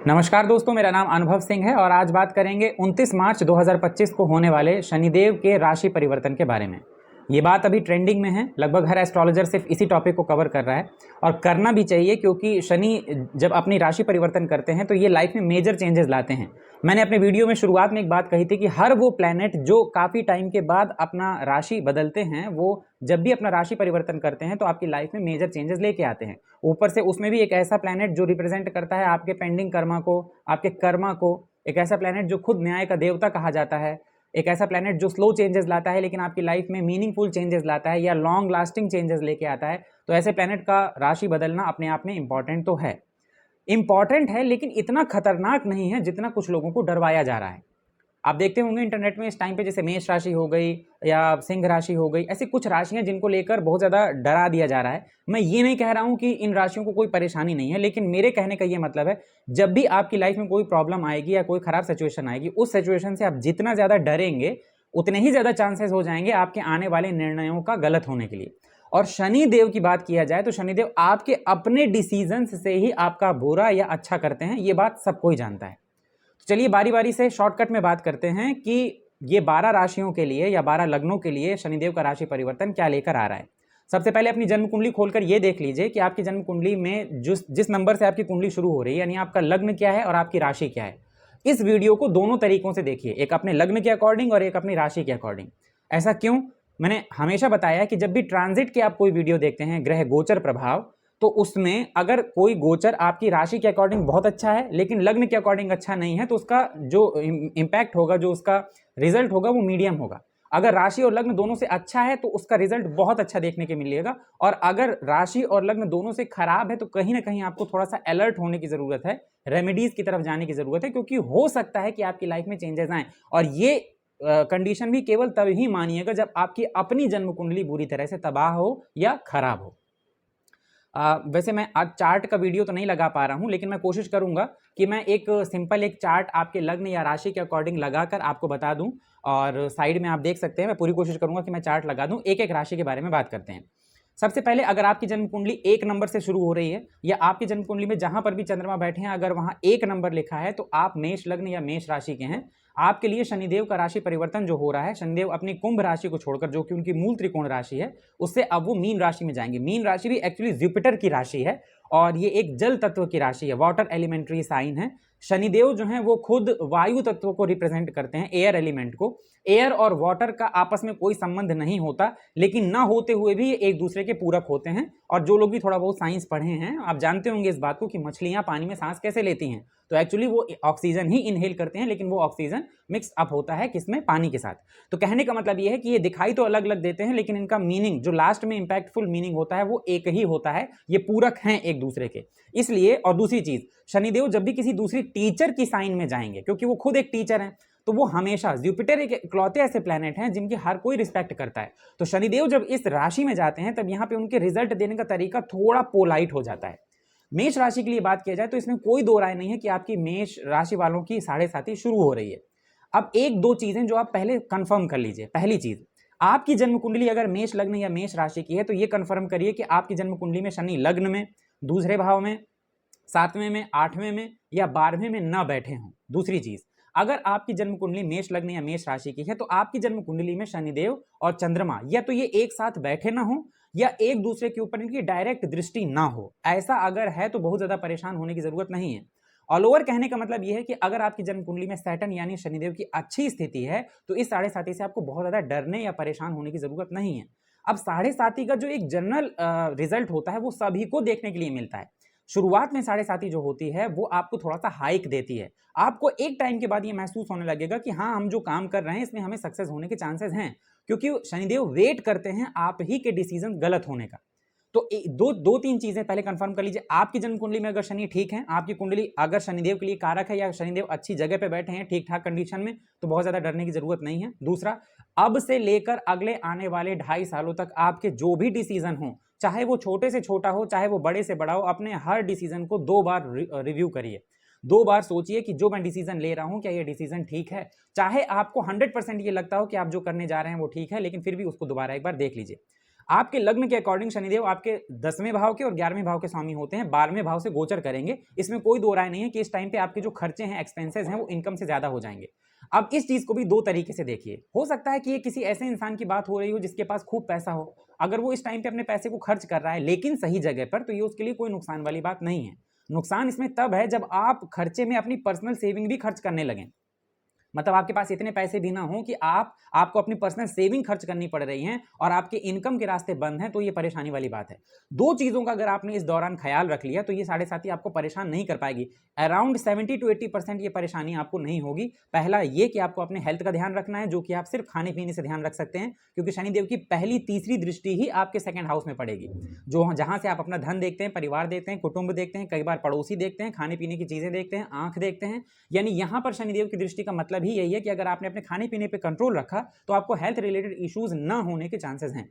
नमस्कार दोस्तों, मेरा नाम अनुभव सिंह है और आज बात करेंगे 29 मार्च 2025 को होने वाले शनिदेव के राशि परिवर्तन के बारे में। ये बात अभी ट्रेंडिंग में है, लगभग हर एस्ट्रोलॉजर सिर्फ इसी टॉपिक को कवर कर रहा है और करना भी चाहिए क्योंकि शनि जब अपनी राशि परिवर्तन करते हैं तो ये लाइफ में मेजर चेंजेस लाते हैं। मैंने अपने वीडियो में शुरुआत में एक बात कही थी कि हर वो प्लैनेट जो काफ़ी टाइम के बाद अपना राशि बदलते हैं, वो जब भी अपना राशि परिवर्तन करते हैं तो आपकी लाइफ में मेजर चेंजेस लेके आते हैं। ऊपर से उसमें भी एक ऐसा प्लैनेट जो रिप्रेजेंट करता है आपके पेंडिंग कर्मा को, आपके कर्मा को, एक ऐसा प्लैनेट जो खुद न्याय का देवता कहा जाता है, एक ऐसा प्लैनेट जो स्लो चेंजेस लाता है लेकिन आपकी लाइफ में मीनिंगफुल चेंजेस लाता है या लॉन्ग लास्टिंग चेंजेस लेके आता है। तो ऐसे प्लैनेट का राशि बदलना अपने आप में इंपॉर्टेंट तो है, इंपॉर्टेंट है, लेकिन इतना खतरनाक नहीं है जितना कुछ लोगों को डरवाया जा रहा है। आप देखते होंगे इंटरनेट में इस टाइम पे जैसे मेष राशि हो गई या सिंह राशि हो गई, ऐसी कुछ राशियां जिनको लेकर बहुत ज़्यादा डरा दिया जा रहा है। मैं ये नहीं कह रहा हूं कि इन राशियों को कोई परेशानी नहीं है, लेकिन मेरे कहने का ये मतलब है, जब भी आपकी लाइफ में कोई प्रॉब्लम आएगी या कोई खराब सिचुएशन आएगी, उस सिचुएशन से आप जितना ज़्यादा डरेंगे उतने ही ज़्यादा चांसेस हो जाएंगे आपके आने वाले निर्णयों का गलत होने के लिए। और शनि देव की बात किया जाए तो शनिदेव आपके अपने डिसीजंस से ही आपका बुरा या अच्छा करते हैं, ये बात सब कोई जानता है। चलिए बारी बारी से शॉर्टकट में बात करते हैं कि ये 12 राशियों के लिए या 12 लग्नों के लिए शनिदेव का राशि परिवर्तन क्या लेकर आ रहा है। सबसे पहले अपनी जन्म कुंडली खोलकर ये देख लीजिए कि आपकी जन्म कुंडली में जिस नंबर से आपकी कुंडली शुरू हो रही है, यानी आपका लग्न क्या है और आपकी राशि क्या है। इस वीडियो को दोनों तरीकों से देखिए, एक अपने लग्न के अकॉर्डिंग और एक अपनी राशि के अकॉर्डिंग। ऐसा क्यों? मैंने हमेशा बताया कि जब भी ट्रांजिट के आप कोई वीडियो देखते हैं, ग्रह गोचर प्रभाव, तो उसमें अगर कोई गोचर आपकी राशि के अकॉर्डिंग बहुत अच्छा है लेकिन लग्न के अकॉर्डिंग अच्छा नहीं है, तो उसका जो इम्पैक्ट होगा, जो उसका रिजल्ट होगा, वो मीडियम होगा। अगर राशि और लग्न दोनों से अच्छा है तो उसका रिजल्ट बहुत अच्छा देखने के मिलेगा, और अगर राशि और लग्न दोनों से खराब है तो कहीं ना कहीं आपको थोड़ा सा अलर्ट होने की जरूरत है, रेमेडीज की तरफ जाने की जरूरत है, क्योंकि हो सकता है कि आपकी लाइफ में चेंजेस आए। और ये कंडीशन भी केवल तब ही मानिएगा जब आपकी अपनी जन्म कुंडली बुरी तरह से तबाह हो या खराब हो। वैसे मैं आज चार्ट का वीडियो तो नहीं लगा पा रहा हूं, लेकिन मैं कोशिश करूंगा कि मैं एक सिंपल एक चार्ट आपके लग्न या राशि के अकॉर्डिंग लगाकर आपको बता दूं, और साइड में आप देख सकते हैं, मैं पूरी कोशिश करूंगा कि मैं चार्ट लगा दूं। एक एक राशि के बारे में बात करते हैं। सबसे पहले, अगर आपकी जन्म कुंडली 1 नंबर से शुरू हो रही है या आपकी जन्म कुंडली में जहां पर भी चंद्रमा बैठे हैं अगर वहां 1 नंबर लिखा है तो आप मेष लग्न या मेष राशि के हैं। आपके लिए शनिदेव का राशि परिवर्तन जो हो रहा है, शनिदेव अपनी कुंभ राशि को छोड़कर, जो कि उनकी मूल त्रिकोण राशि है, उससे अब वो मीन राशि में जाएंगे। मीन राशि भी एक्चुअली जुपिटर की राशि है और ये एक जल तत्व की राशि है, वाटर एलिमेंट्री साइन है। शनिदेव जो है वो खुद वायु तत्व को रिप्रेजेंट करते हैं, एयर एलिमेंट को। एयर और वाटर का आपस में कोई संबंध नहीं होता, लेकिन ना होते हुए भी ये एक दूसरे के पूरक होते हैं। और जो लोग भी थोड़ा बहुत साइंस पढ़े हैं, आप जानते होंगे इस बात को कि मछलियां पानी में सांस कैसे लेती हैं। तो एक्चुअली वो ऑक्सीजन ही इनहेल करते हैं, लेकिन वो ऑक्सीजन मिक्स अप होता है किसमें? पानी के साथ। तो कहने का मतलब ये है कि ये दिखाई तो अलग अलग देते हैं, लेकिन इनका मीनिंग जो लास्ट में इंपैक्टफुल मीनिंग होता है वो एक ही होता है, ये पूरक हैं एक दूसरे के, इसलिए। और दूसरी चीज, शनिदेव जब भी किसी दूसरी टीचर की साइन में जाएंगे, क्योंकि वो खुद एक टीचर हैं, तो वो हमेशा, जुपिटर एक इकलौते ऐसे प्लैनेट हैं जिनकी हर कोई रिस्पेक्ट करता है। तो शनिदेव जब इस राशि में जाते हैं तब यहां पे उनके रिजल्ट देने का तरीका थोड़ा पोलाइट हो जाता है। मेष राशि के लिए बात किया जाए तो इसमें कोई दो राय नहीं है कि आपकी मेष राशि वालों की साढ़े साथी शुरू हो रही है। अब एक दो चीजें जो आप पहले कंफर्म कर लीजिए। पहली चीज, आपकी जन्म कुंडली अगर मेष लग्न या मेष राशि की है तो ये कंफर्म करिए कि आपकी जन्म कुंडली में शनि लग्न में, दूसरे भाव में, 7वें में, 8वें में या 12वें में ना बैठे हों। दूसरी चीज, अगर आपकी जन्म कुंडली मेष लग्न या मेष राशि की है तो आपकी जन्म कुंडली में शनिदेव और चंद्रमा या तो ये एक साथ बैठे ना हो या एक दूसरे के ऊपर इनकी डायरेक्ट दृष्टि ना हो। ऐसा अगर है तो बहुत ज्यादा परेशान होने की जरूरत नहीं है। ऑल ओवर कहने का मतलब यह है कि अगर आपकी जन्म कुंडली में सैटर्न यानी शनिदेव की अच्छी स्थिति है तो इस साढ़े साथी से आपको बहुत ज्यादा डरने या परेशान होने की जरूरत नहीं है। अब साढ़े साथी का जो एक जनरल रिजल्ट होता है वो सभी को देखने के लिए मिलता है। शुरुआत में साढ़े साथी जो होती है वो आपको थोड़ा सा हाइक देती है। आपको एक टाइम के बाद ये महसूस होने लगेगा कि हाँ, हम जो काम कर रहे हैं इसमें हमें सक्सेस होने के चांसेस हैं, क्योंकि शनिदेव वेट करते हैं आप ही के डिसीजन गलत होने का। तो दो तीन चीजें पहले कंफर्म कर लीजिए। आपकी जन्म कुंडली में अगर शनि ठीक है, आपकी कुंडली अगर शनिदेव के लिए कारक है या शनिदेव अच्छी जगह पे बैठे हैं, ठीक ठाक कंडीशन में, तो बहुत ज्यादा डरने की जरूरत नहीं है। दूसरा, अब से लेकर अगले आने वाले 2.5 सालों तक आपके जो भी डिसीजन हो, चाहे वो छोटे से छोटा हो चाहे वो बड़े से बड़ा हो, अपने हर डिसीजन को 2 बार रिव्यू करिए। 2 बार सोचिए कि जो मैं डिसीजन ले रहा हूं क्या ये डिसीजन ठीक है। चाहे आपको 100% ये लगता हो कि आप जो करने जा रहे हैं वो ठीक है, लेकिन फिर भी उसको दोबारा एक बार देख लीजिए। आपके लग्न के अकॉर्डिंग शनिदेव आपके 10वें भाव के और 11वें भाव के स्वामी होते हैं, 12वें भाव से गोचर करेंगे। इसमें कोई दो राय नहीं है कि इस टाइम पे आपके जो खर्चे हैं, एक्सपेंसेस हैं, वो इनकम से ज्यादा हो जाएंगे। अब इस चीज को भी दो तरीके से देखिए। हो सकता है कि ये किसी ऐसे इंसान की बात हो रही हो जिसके पास खूब पैसा हो, अगर वो इस टाइम पे अपने पैसे को खर्च कर रहा है लेकिन सही जगह पर, तो ये उसके लिए कोई नुकसान वाली बात नहीं है। नुकसान इसमें तब है जब आप खर्चे में अपनी पर्सनल सेविंग भी खर्च करने लगें। मतलब आपके पास इतने पैसे भी ना हो कि आपको अपनी पर्सनल सेविंग खर्च करनी पड़ रही हैं और आपके इनकम के रास्ते बंद हैं, तो ये परेशानी वाली बात है। दो चीजों का अगर आपने इस दौरान ख्याल रख लिया तो ये 7.5 आपको परेशान नहीं कर पाएगी। अराउंड 70 to 80% ये परेशानी आपको नहीं होगी। पहला ये कि आपको अपने हेल्थ का ध्यान रखना है, जो कि आप सिर्फ खाने पीने से ध्यान रख सकते हैं, क्योंकि शनिदेव की पहली तीसरी दृष्टि ही आपके सेकंड हाउस में पड़ेगी, जो जहां से आप अपना धन देखते हैं, परिवार देखते हैं, कुटुंब देखते हैं, कई बार पड़ोसी देखते हैं, खाने पीने की चीजें देखते हैं, आंख देखते हैं। यानी यहां पर शनिदेव की दृष्टि का मतलब ही यही है कि अगर आपने अपने खाने पीने पे कंट्रोल रखा तो आपको हेल्थ रिलेटेड इश्यूज ना होने के चांसेस हैं।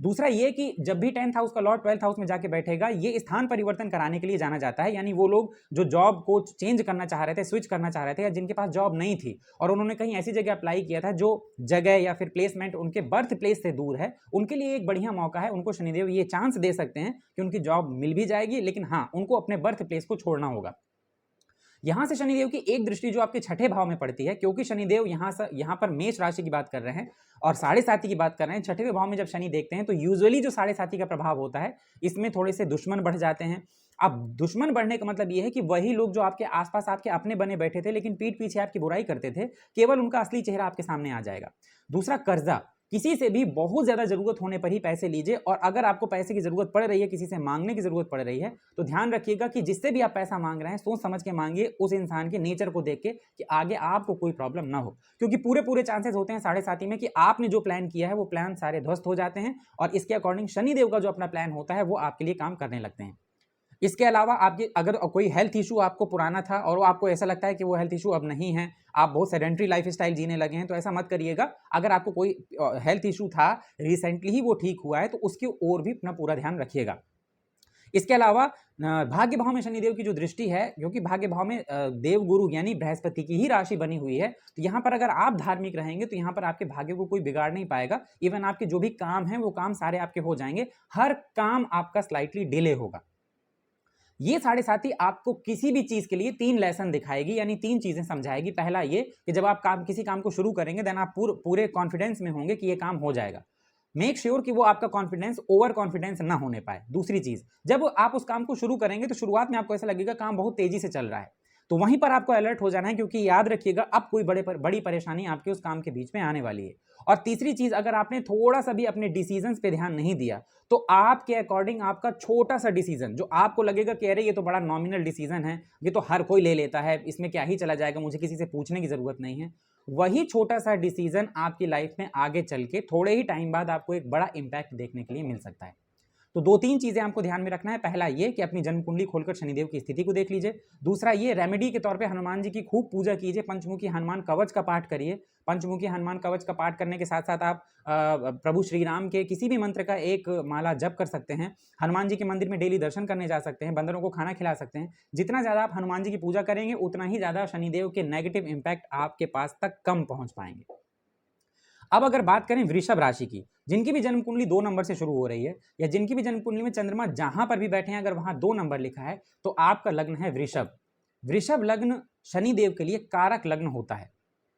दूसरा ये कि जब भी 10th हाउस का लॉर्ड 12th हाउस में जाके बैठेगा, ये स्थान परिवर्तन कराने के लिए जाना जाता है। यानी वो लोग जो जॉब को चेंज करना चाह रहे थे, स्विच करना चाह रहे थे, या जिनके पास जॉब नहीं थी और उन्होंने कहीं ऐसी जगह अप्लाई किया था जो जगह या फिर प्लेसमेंट उनके बर्थ प्लेस से दूर है, उनके लिए एक बढ़िया मौका है। उनको शनिदेव ये चांस दे सकते हैं कि उनकी जॉब मिल भी जाएगी, लेकिन हाँ, उनको अपने बर्थ प्लेस को छोड़ना होगा। यहां से शनिदेव की एक दृष्टि जो आपके छठे भाव में पड़ती है, क्योंकि शनिदेव यहां पर मेष राशि की बात कर रहे हैं और 7.5 की बात कर रहे हैं। छठे भाव में जब शनि देखते हैं तो यूजुअली जो 7.5 का प्रभाव होता है, इसमें थोड़े से दुश्मन बढ़ जाते हैं। अब दुश्मन बढ़ने का मतलब यह है कि वही लोग जो आपके आसपास आपके अपने बने बैठे थे लेकिन पीठ पीछे आपकी बुराई करते थे, केवल उनका असली चेहरा आपके सामने आ जाएगा। दूसरा, कर्जा। किसी से भी बहुत ज्यादा जरूरत होने पर ही पैसे लीजिए, और अगर आपको पैसे की जरूरत पड़ रही है, किसी से मांगने की जरूरत पड़ रही है, तो ध्यान रखिएगा कि जिससे भी आप पैसा मांग रहे हैं, सोच समझ के मांगिए, उस इंसान के नेचर को देख के, कि आगे आपको कोई प्रॉब्लम ना हो। क्योंकि पूरे चांसेस होते हैं 7.5 में कि आपने जो प्लान किया है वो प्लान सारे ध्वस्त हो जाते हैं, और इसके अकॉर्डिंग शनिदेव का जो अपना प्लान होता है वो आपके लिए काम करने लगते हैं। इसके अलावा आपके अगर कोई हेल्थ इशू आपको पुराना था और वो आपको ऐसा लगता है कि वो हेल्थ इशू अब नहीं है, आप बहुत सेडेंट्री लाइफस्टाइल जीने लगे हैं, तो ऐसा मत करिएगा। अगर आपको कोई हेल्थ इशू था, रिसेंटली ही वो ठीक हुआ है, तो उसकी ओर भी अपना पूरा ध्यान रखिएगा। इसके अलावा भाग्य भाव में शनिदेव की जो दृष्टि है, क्योंकि भाग्य भाव में देवगुरु यानी बृहस्पति की ही राशि बनी हुई है, तो यहाँ पर अगर आप धार्मिक रहेंगे तो यहाँ पर आपके भाग्य को कोई बिगाड़ नहीं पाएगा। इवन आपके जो भी काम हैं वो काम सारे आपके हो जाएंगे। हर काम आपका स्लाइटली डिले होगा। ये 7.5 आपको किसी भी चीज के लिए 3 लेसन दिखाएगी, यानी 3 चीजें समझाएगी। पहला ये कि जब आप किसी काम को शुरू करेंगे, देन आप पूरे कॉन्फिडेंस में होंगे कि ये काम हो जाएगा। मेक श्योर कि वो आपका कॉन्फिडेंस ओवर कॉन्फिडेंस ना होने पाए। दूसरी चीज, जब आप उस काम को शुरू करेंगे तो शुरुआत में आपको ऐसा लगेगा काम बहुत तेजी से चल रहा है, तो वहीं पर आपको अलर्ट हो जाना है, क्योंकि याद रखिएगा अब कोई बड़ी परेशानी आपके उस काम के बीच में आने वाली है। और तीसरी चीज, अगर आपने थोड़ा सा भी अपने डिसीजंस पे ध्यान नहीं दिया, तो आपके अकॉर्डिंग आपका छोटा सा डिसीजन जो आपको लगेगा कि अरे ये तो बड़ा नॉमिनल डिसीजन है, ये तो हर कोई ले लेता है, इसमें क्या ही चला जाएगा, मुझे किसी से पूछने की जरूरत नहीं है, वही छोटा सा डिसीजन आपकी लाइफ में आगे चल के थोड़े ही टाइम बाद आपको एक बड़ा इंपैक्ट देखने के लिए मिल सकता है। तो 2-3 चीजें आपको ध्यान में रखना है। पहला ये कि अपनी जन्म कुंडली खोलकर शनिदेव की स्थिति को देख लीजिए। दूसरा ये, रेमेडी के तौर पे हनुमान जी की खूब पूजा कीजिए, पंचमुखी हनुमान कवच का पाठ करिए। पंचमुखी हनुमान कवच का पाठ करने के साथ साथ आप प्रभु श्री राम के किसी भी मंत्र का एक माला जप कर सकते हैं। हनुमान जी के मंदिर में डेली दर्शन करने जा सकते हैं, बंदरों को खाना खिला सकते हैं। जितना ज्यादा आप हनुमान जी की पूजा करेंगे, उतना ही ज्यादा शनिदेव के नेगेटिव इंपैक्ट आपके पास तक कम पहुंच पाएंगे। अब अगर बात करें वृषभ राशि की, जिनकी भी जन्म कुंडली 2 नंबर से शुरू हो रही है, या जिनकी भी जन्म कुंडली में चंद्रमा जहां पर भी बैठे हैं, अगर वहां 2 नंबर लिखा है, तो आपका लग्न है वृषभ। वृषभ लग्न शनिदेव के लिए कारक लग्न होता है।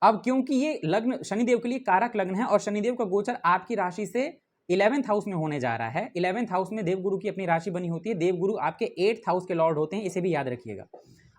अब क्योंकि ये लग्न शनिदेव के लिए कारक लग्न है और शनिदेव का गोचर आपकी राशि से 11th हाउस में होने जा रहा है। 11th हाउस में देवगुरु की अपनी राशि बनी होती है। देवगुरु आपके 8th हाउस के लॉर्ड होते हैं, इसे भी याद रखिएगा।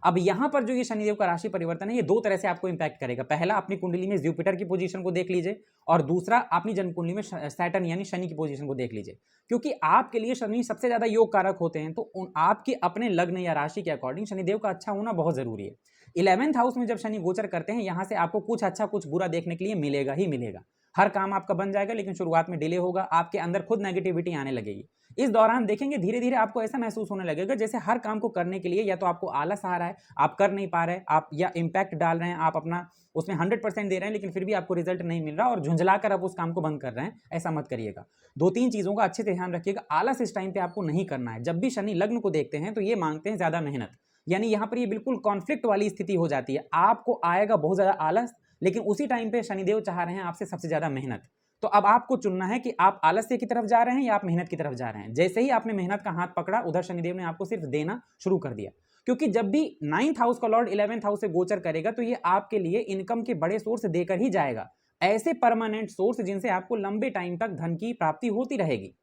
अब यहां पर जो ये शनिदेव का राशि परिवर्तन है, ये 2 तरह से आपको इंपैक्ट करेगा। पहला, अपनी कुंडली में जुपिटर की पोजीशन को देख लीजिए, और दूसरा अपनी जन्म कुंडली में सैटर्न यानी शनि की पोजीशन को देख लीजिए। क्योंकि आपके लिए शनि सबसे ज्यादा योग कारक होते हैं, तो आपके अपने लग्न या राशि के अकॉर्डिंग शनिदेव का अच्छा होना बहुत जरूरी है। 11th हाउस में जब शनि गोचर करते हैं, यहां से आपको कुछ अच्छा कुछ बुरा देखने के लिए मिलेगा ही मिलेगा। हर काम आपका बन जाएगा, लेकिन शुरुआत में डिले होगा, आपके अंदर खुद नेगेटिविटी आने लगेगी। इस दौरान देखेंगे धीरे धीरे आपको ऐसा महसूस होने लगेगा जैसे हर काम को करने के लिए या तो आपको आलस आ रहा है, आप कर नहीं पा रहे, आप या इंपैक्ट डाल रहे हैं, आप अपना उसमें 100% दे रहे हैं, लेकिन फिर भी आपको रिजल्ट नहीं मिल रहा और झुंझला कर आप उस काम को बंद कर रहे हैं। ऐसा मत करिएगा। 2-3 चीजों का अच्छे से ध्यान रखिएगा। आलस इस टाइम पे आपको नहीं करना है। जब भी शनि लग्न को देखते हैं तो ये मांगते हैं ज्यादा मेहनत, यानी यहां पर ये बिल्कुल कॉन्फ्लिक्ट वाली स्थिति हो जाती है। आपको आएगा बहुत ज्यादा आलस, लेकिन उसी टाइम पे शनिदेव चाह रहे हैं आपसे सबसे ज्यादा मेहनत। तो अब आपको चुनना है कि आप आलस्य की तरफ जा रहे हैं या आप मेहनत की तरफ जा रहे हैं। जैसे ही आपने मेहनत का हाथ पकड़ा, उधर शनिदेव ने आपको सिर्फ देना शुरू कर दिया, क्योंकि जब भी 9th हाउस का लॉर्ड 11th हाउस से गोचर करेगा तो ये आपके लिए इनकम के बड़े सोर्स देकर ही जाएगा, ऐसे परमानेंट सोर्स जिनसे आपको लंबे टाइम तक धन की प्राप्ति होती रहेगी।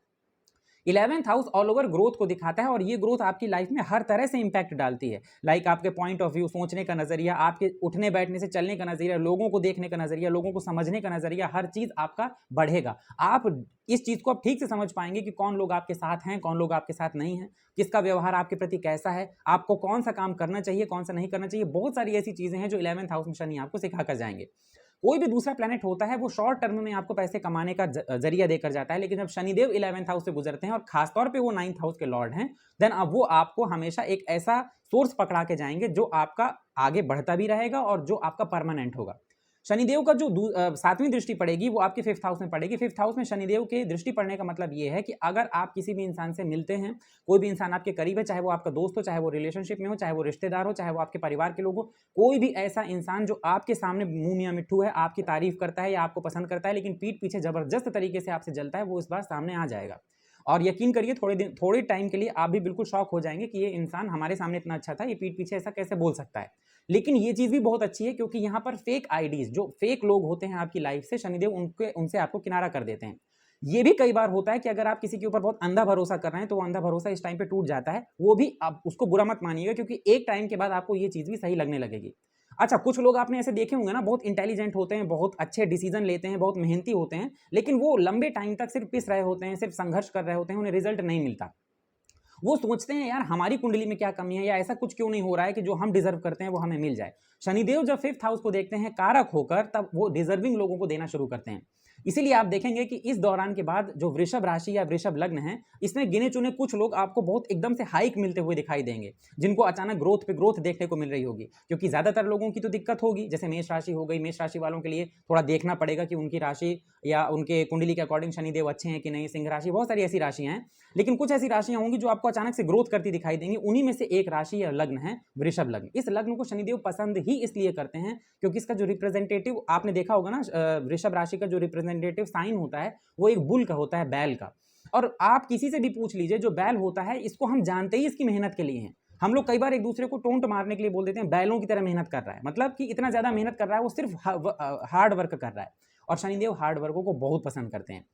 11th house all over growth को दिखाता है और ये ग्रोथ आपकी लाइफ में हर तरह से इंपैक्ट डालती है। लाइक आपके पॉइंट ऑफ व्यू, सोचने का नजरिया, आपके उठने बैठने से चलने का नजरिया, लोगों को देखने का नजरिया, लोगों को समझने का नजरिया, हर चीज आपका बढ़ेगा। आप इस चीज को आप ठीक से समझ पाएंगे कि कौन लोग आपके साथ हैं, कौन लोग आपके साथ नहीं हैं, किसका व्यवहार आपके प्रति कैसा है, आपको कौन सा काम करना चाहिए, कौन सा नहीं करना चाहिए। बहुत सारी ऐसी चीजें हैं जो 11th हाउस में शनि आपको सिखा कर जाएंगे। कोई भी दूसरा प्लेनेट होता है वो शॉर्ट टर्म में आपको पैसे कमाने का जरिया देकर जाता है, लेकिन जब शनिदेव 11th हाउस से गुजरते हैं और खासतौर पे वो 9th हाउस के लॉर्ड हैं, देन अब वो आपको हमेशा एक ऐसा सोर्स पकड़ा के जाएंगे जो आपका आगे बढ़ता भी रहेगा और जो आपका परमानेंट होगा। शनिदेव का जो 7वीं दृष्टि पड़ेगी वो आपके 5th हाउस में पड़ेगी। 5th हाउस में शनिदेव के दृष्टि पड़ने का मतलब ये है कि अगर आप किसी भी इंसान से मिलते हैं, कोई भी इंसान आपके करीब है, चाहे वो आपका दोस्त हो, चाहे वो रिलेशनशिप में हो, चाहे वो रिश्तेदार हो, चाहे वो आपके परिवार के लोग हो, कोई भी ऐसा इंसान जो आपके सामने मुंह मियां मिट्ठू है, आपकी तारीफ करता है या आपको पसंद करता है, लेकिन पीठ पीछे जबरदस्त तरीके से आपसे जलता है, वो इस बार सामने आ जाएगा। और यकीन करिए थोड़े टाइम के लिए आप भी बिल्कुल शॉक हो जाएंगे कि ये इंसान हमारे सामने इतना अच्छा था, ये पीठ पीछे ऐसा कैसे बोल सकता है। लेकिन ये चीज भी बहुत अच्छी है क्योंकि यहाँ पर फेक आईडीज, जो फेक लोग होते हैं आपकी लाइफ से, शनिदेव उनसे आपको किनारा कर देते हैं। ये भी कई बार होता है कि अगर आप किसी के ऊपर बहुत अंधा भरोसा कर रहे हैं तो वो अंधा भरोसा इस टाइम पे टूट जाता है। वो भी आप उसको बुरा मत मानिएगा, क्योंकि एक टाइम के बाद आपको ये चीज भी सही लगने लगेगी। अच्छा, कुछ लोग आपने ऐसे देखे होंगे ना, बहुत इंटेलिजेंट होते हैं, बहुत अच्छे डिसीजन लेते हैं, बहुत मेहनती होते हैं, लेकिन वो लंबे टाइम तक सिर्फ पिस रहे होते हैं, सिर्फ संघर्ष कर रहे होते हैं, उन्हें रिजल्ट नहीं मिलता। वो सोचते हैं यार हमारी कुंडली में क्या कमी है या ऐसा कुछ क्यों नहीं हो रहा है कि जो हम डिजर्व करते हैं वो हमें मिल जाए। शनिदेव जब 5th हाउस को देखते हैं कारक होकर, तब वो डिजर्विंग लोगों को देना शुरू करते हैं। इसीलिए आप देखेंगे कि इस दौरान के बाद जो वृषभ राशि या वृषभ लग्न है, इसमें गिने चुने कुछ लोग आपको बहुत एकदम से हाइक मिलते हुए दिखाई देंगे, जिनको अचानक ग्रोथ पे ग्रोथ देखने को मिल रही होगी। क्योंकि ज्यादातर लोगों की तो दिक्कत होगी, जैसे मेष राशि हो गई, मेष राशि वालों के लिए थोड़ा देखना पड़ेगा कि उनकी राशि या उनके कुंडली के अकॉर्डिंग शनिदेव अच्छे हैं कि नहीं। सिंह राशि, बहुत सारी ऐसी राशियां हैं, लेकिन कुछ ऐसी राशियां होंगी जो आपको अचानक से ग्रोथ करती दिखाई देंगी। उन्हीं में से एक राशि या लग्न है वृषभ लग्न। इस लग्न को शनिदेव पसंद ही इसलिए करते हैं क्योंकि इसका जो रिप्रेजेंटेटिव, आपने देखा होगा ना, वृषभ राशि का जो रिप्रेजेंटेटिव साइन होता है वो एक बुल का होता है, बैल का। और आप किसी से भी पूछ लीजिए, जो बैल होता है इसको हम जानते ही इसकी मेहनत के लिए हैं। हम लोग कई बार एक दूसरे को टोंट मारने के लिए बोल देते हैं बैलों की तरह मेहनत कर रहा है, मतलब कि इतना ज्यादा मेहनत कर रहा है, वो सिर्फ हार्ड वर्क कर रहा है। और शनिदेव हार्ड वर्कों को बहुत पसंद करते हैं।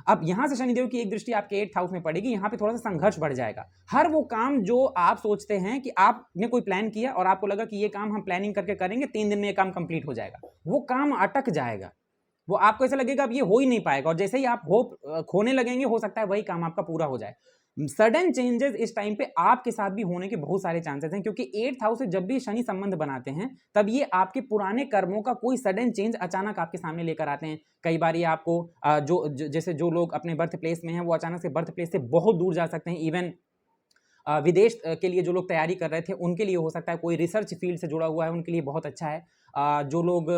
अब यहां से शनिदेव की एक दृष्टि आपके 8th हाउस में पड़ेगी, यहां पे थोड़ा सा संघर्ष बढ़ जाएगा। हर वो काम जो आप सोचते हैं कि आपने कोई प्लान किया और आपको लगा कि ये काम हम प्लानिंग करके करेंगे, 3 दिन में ये काम कंप्लीट हो जाएगा, वो काम अटक जाएगा। वो आपको ऐसा लगेगा अब ये हो ही नहीं पाएगा, और जैसे ही आप होप खोने लगेंगे, हो सकता है वही काम आपका पूरा हो जाए। सडन चेंजेस इस टाइम पे आपके साथ भी होने के बहुत सारे चांसेस हैं, क्योंकि 8th हाउस से जब भी शनि संबंध बनाते हैं तब ये आपके पुराने कर्मों का कोई सडन चेंज अचानक आपके सामने लेकर आते हैं। कई बार ये आपको जैसे जो लोग अपने बर्थ प्लेस में हैं वो अचानक से बर्थ प्लेस से बहुत दूर जा सकते हैं। इवन विदेश के लिए जो लोग तैयारी कर रहे थे उनके लिए हो सकता है, कोई रिसर्च फील्ड से जुड़ा हुआ है उनके लिए बहुत अच्छा है। जो लोग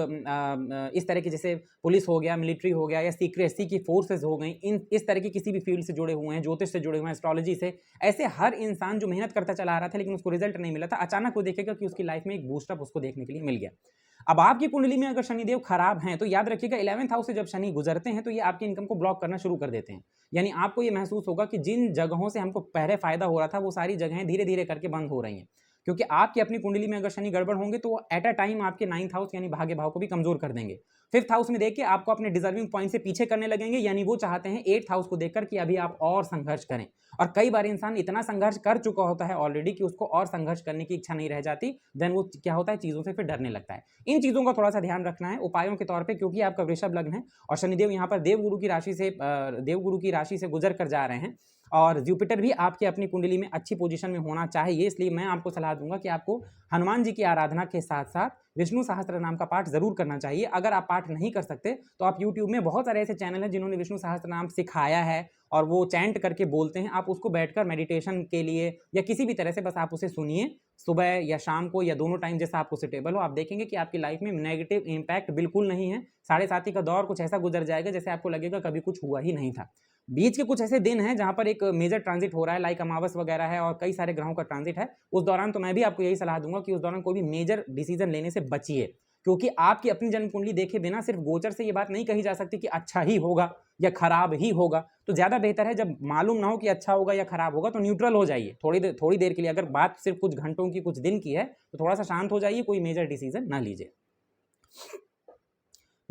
इस तरह के, जैसे पुलिस हो गया, मिलिट्री हो गया, या सीक्रेसी की फोर्सेस हो गई, इन इस तरह की किसी भी फील्ड से जुड़े हुए हैं, ज्योतिष से जुड़े हुए हैं, एस्ट्रोलॉजी से, ऐसे हर इंसान जो मेहनत करता चला आ रहा था लेकिन उसको रिजल्ट नहीं मिला था, अचानक वो देखेगा कि उसकी लाइफ में एक बूस्टअप उसको देखने के लिए मिल गया। अब आपकी कुंडली में अगर शनिदेव खराब हैं तो याद रखिएगा 11th हाउस से जब शनि गुजरते हैं तो ये आपकी इनकम को ब्लॉक करना शुरू कर देते हैं। यानी आपको ये महसूस होगा कि जिन जगहों से हमको पहले फायदा हो रहा था वो सारी जगहें धीरे धीरे करके बंद हो रही हैं, क्योंकि आपकी अपनी कुंडली में अगर शनि गड़बड़ होंगे तो वो एट अ टाइम आपके 9th हाउस यानी भाग्य भाव को भी कमजोर कर देंगे। 5th हाउस में देख के आपको अपने डिजर्विंग पॉइंट से पीछे करने लगेंगे, यानी वो चाहते हैं 8th हाउस को देखकर कि अभी आप और संघर्ष करें। और कई बार इंसान इतना संघर्ष कर चुका होता है ऑलरेडी कि उसको और संघर्ष करने की इच्छा नहीं रह जाती, देन वो क्या होता है, चीजों से फिर डरने लगता है। इन चीजों का थोड़ा सा ध्यान रखना है उपायों के तौर पर, क्योंकि आपका वृषभ लग्न है और शनिदेव यहाँ पर देवगुरु की राशि से गुजर कर जा रहे हैं, और जुपिटर भी आपके अपनी कुंडली में अच्छी पोजीशन में होना चाहिए। इसलिए मैं आपको सलाह दूंगा कि आपको हनुमान जी की आराधना के साथ साथ विष्णु सहस्त्र नाम का पाठ जरूर करना चाहिए। अगर आप पाठ नहीं कर सकते तो आप यूट्यूब में बहुत सारे ऐसे चैनल हैं जिन्होंने विष्णु सहस्त्र नाम सिखाया है और वो चैंट करके बोलते हैं। आप उसको बैठकर मेडिटेशन के लिए या किसी भी तरह से बस आप उसे सुनिए, सुबह या शाम को या दोनों टाइम जैसा आपको सुटेबल हो। आप देखेंगे कि आपकी लाइफ में नेगेटिव इंपैक्ट बिल्कुल नहीं है। 7.5 का दौर कुछ ऐसा गुजर जाएगा जैसे आपको लगेगा कभी कुछ हुआ ही नहीं था। बीच के कुछ ऐसे दिन हैं जहां पर एक मेजर ट्रांजिट हो रहा है, लाइक अमावस वगैरह है और कई सारे ग्रहों का ट्रांजिट है। उस दौरान तो मैं भी आपको यही सलाह दूंगा कि उस दौरान कोई भी मेजर डिसीजन लेने से बचिए, क्योंकि आपकी अपनी जन्म कुंडली देखे बिना सिर्फ गोचर से ये बात नहीं कही जा सकती कि अच्छा ही होगा या खराब ही होगा। तो ज्यादा बेहतर है जब मालूम ना हो कि अच्छा होगा या खराब होगा तो न्यूट्रल हो जाइए थोड़ी देर के लिए। अगर बात सिर्फ कुछ घंटों की कुछ दिन की है तो थोड़ा सा शांत हो जाइए, कोई मेजर डिसीजन ना लीजिए।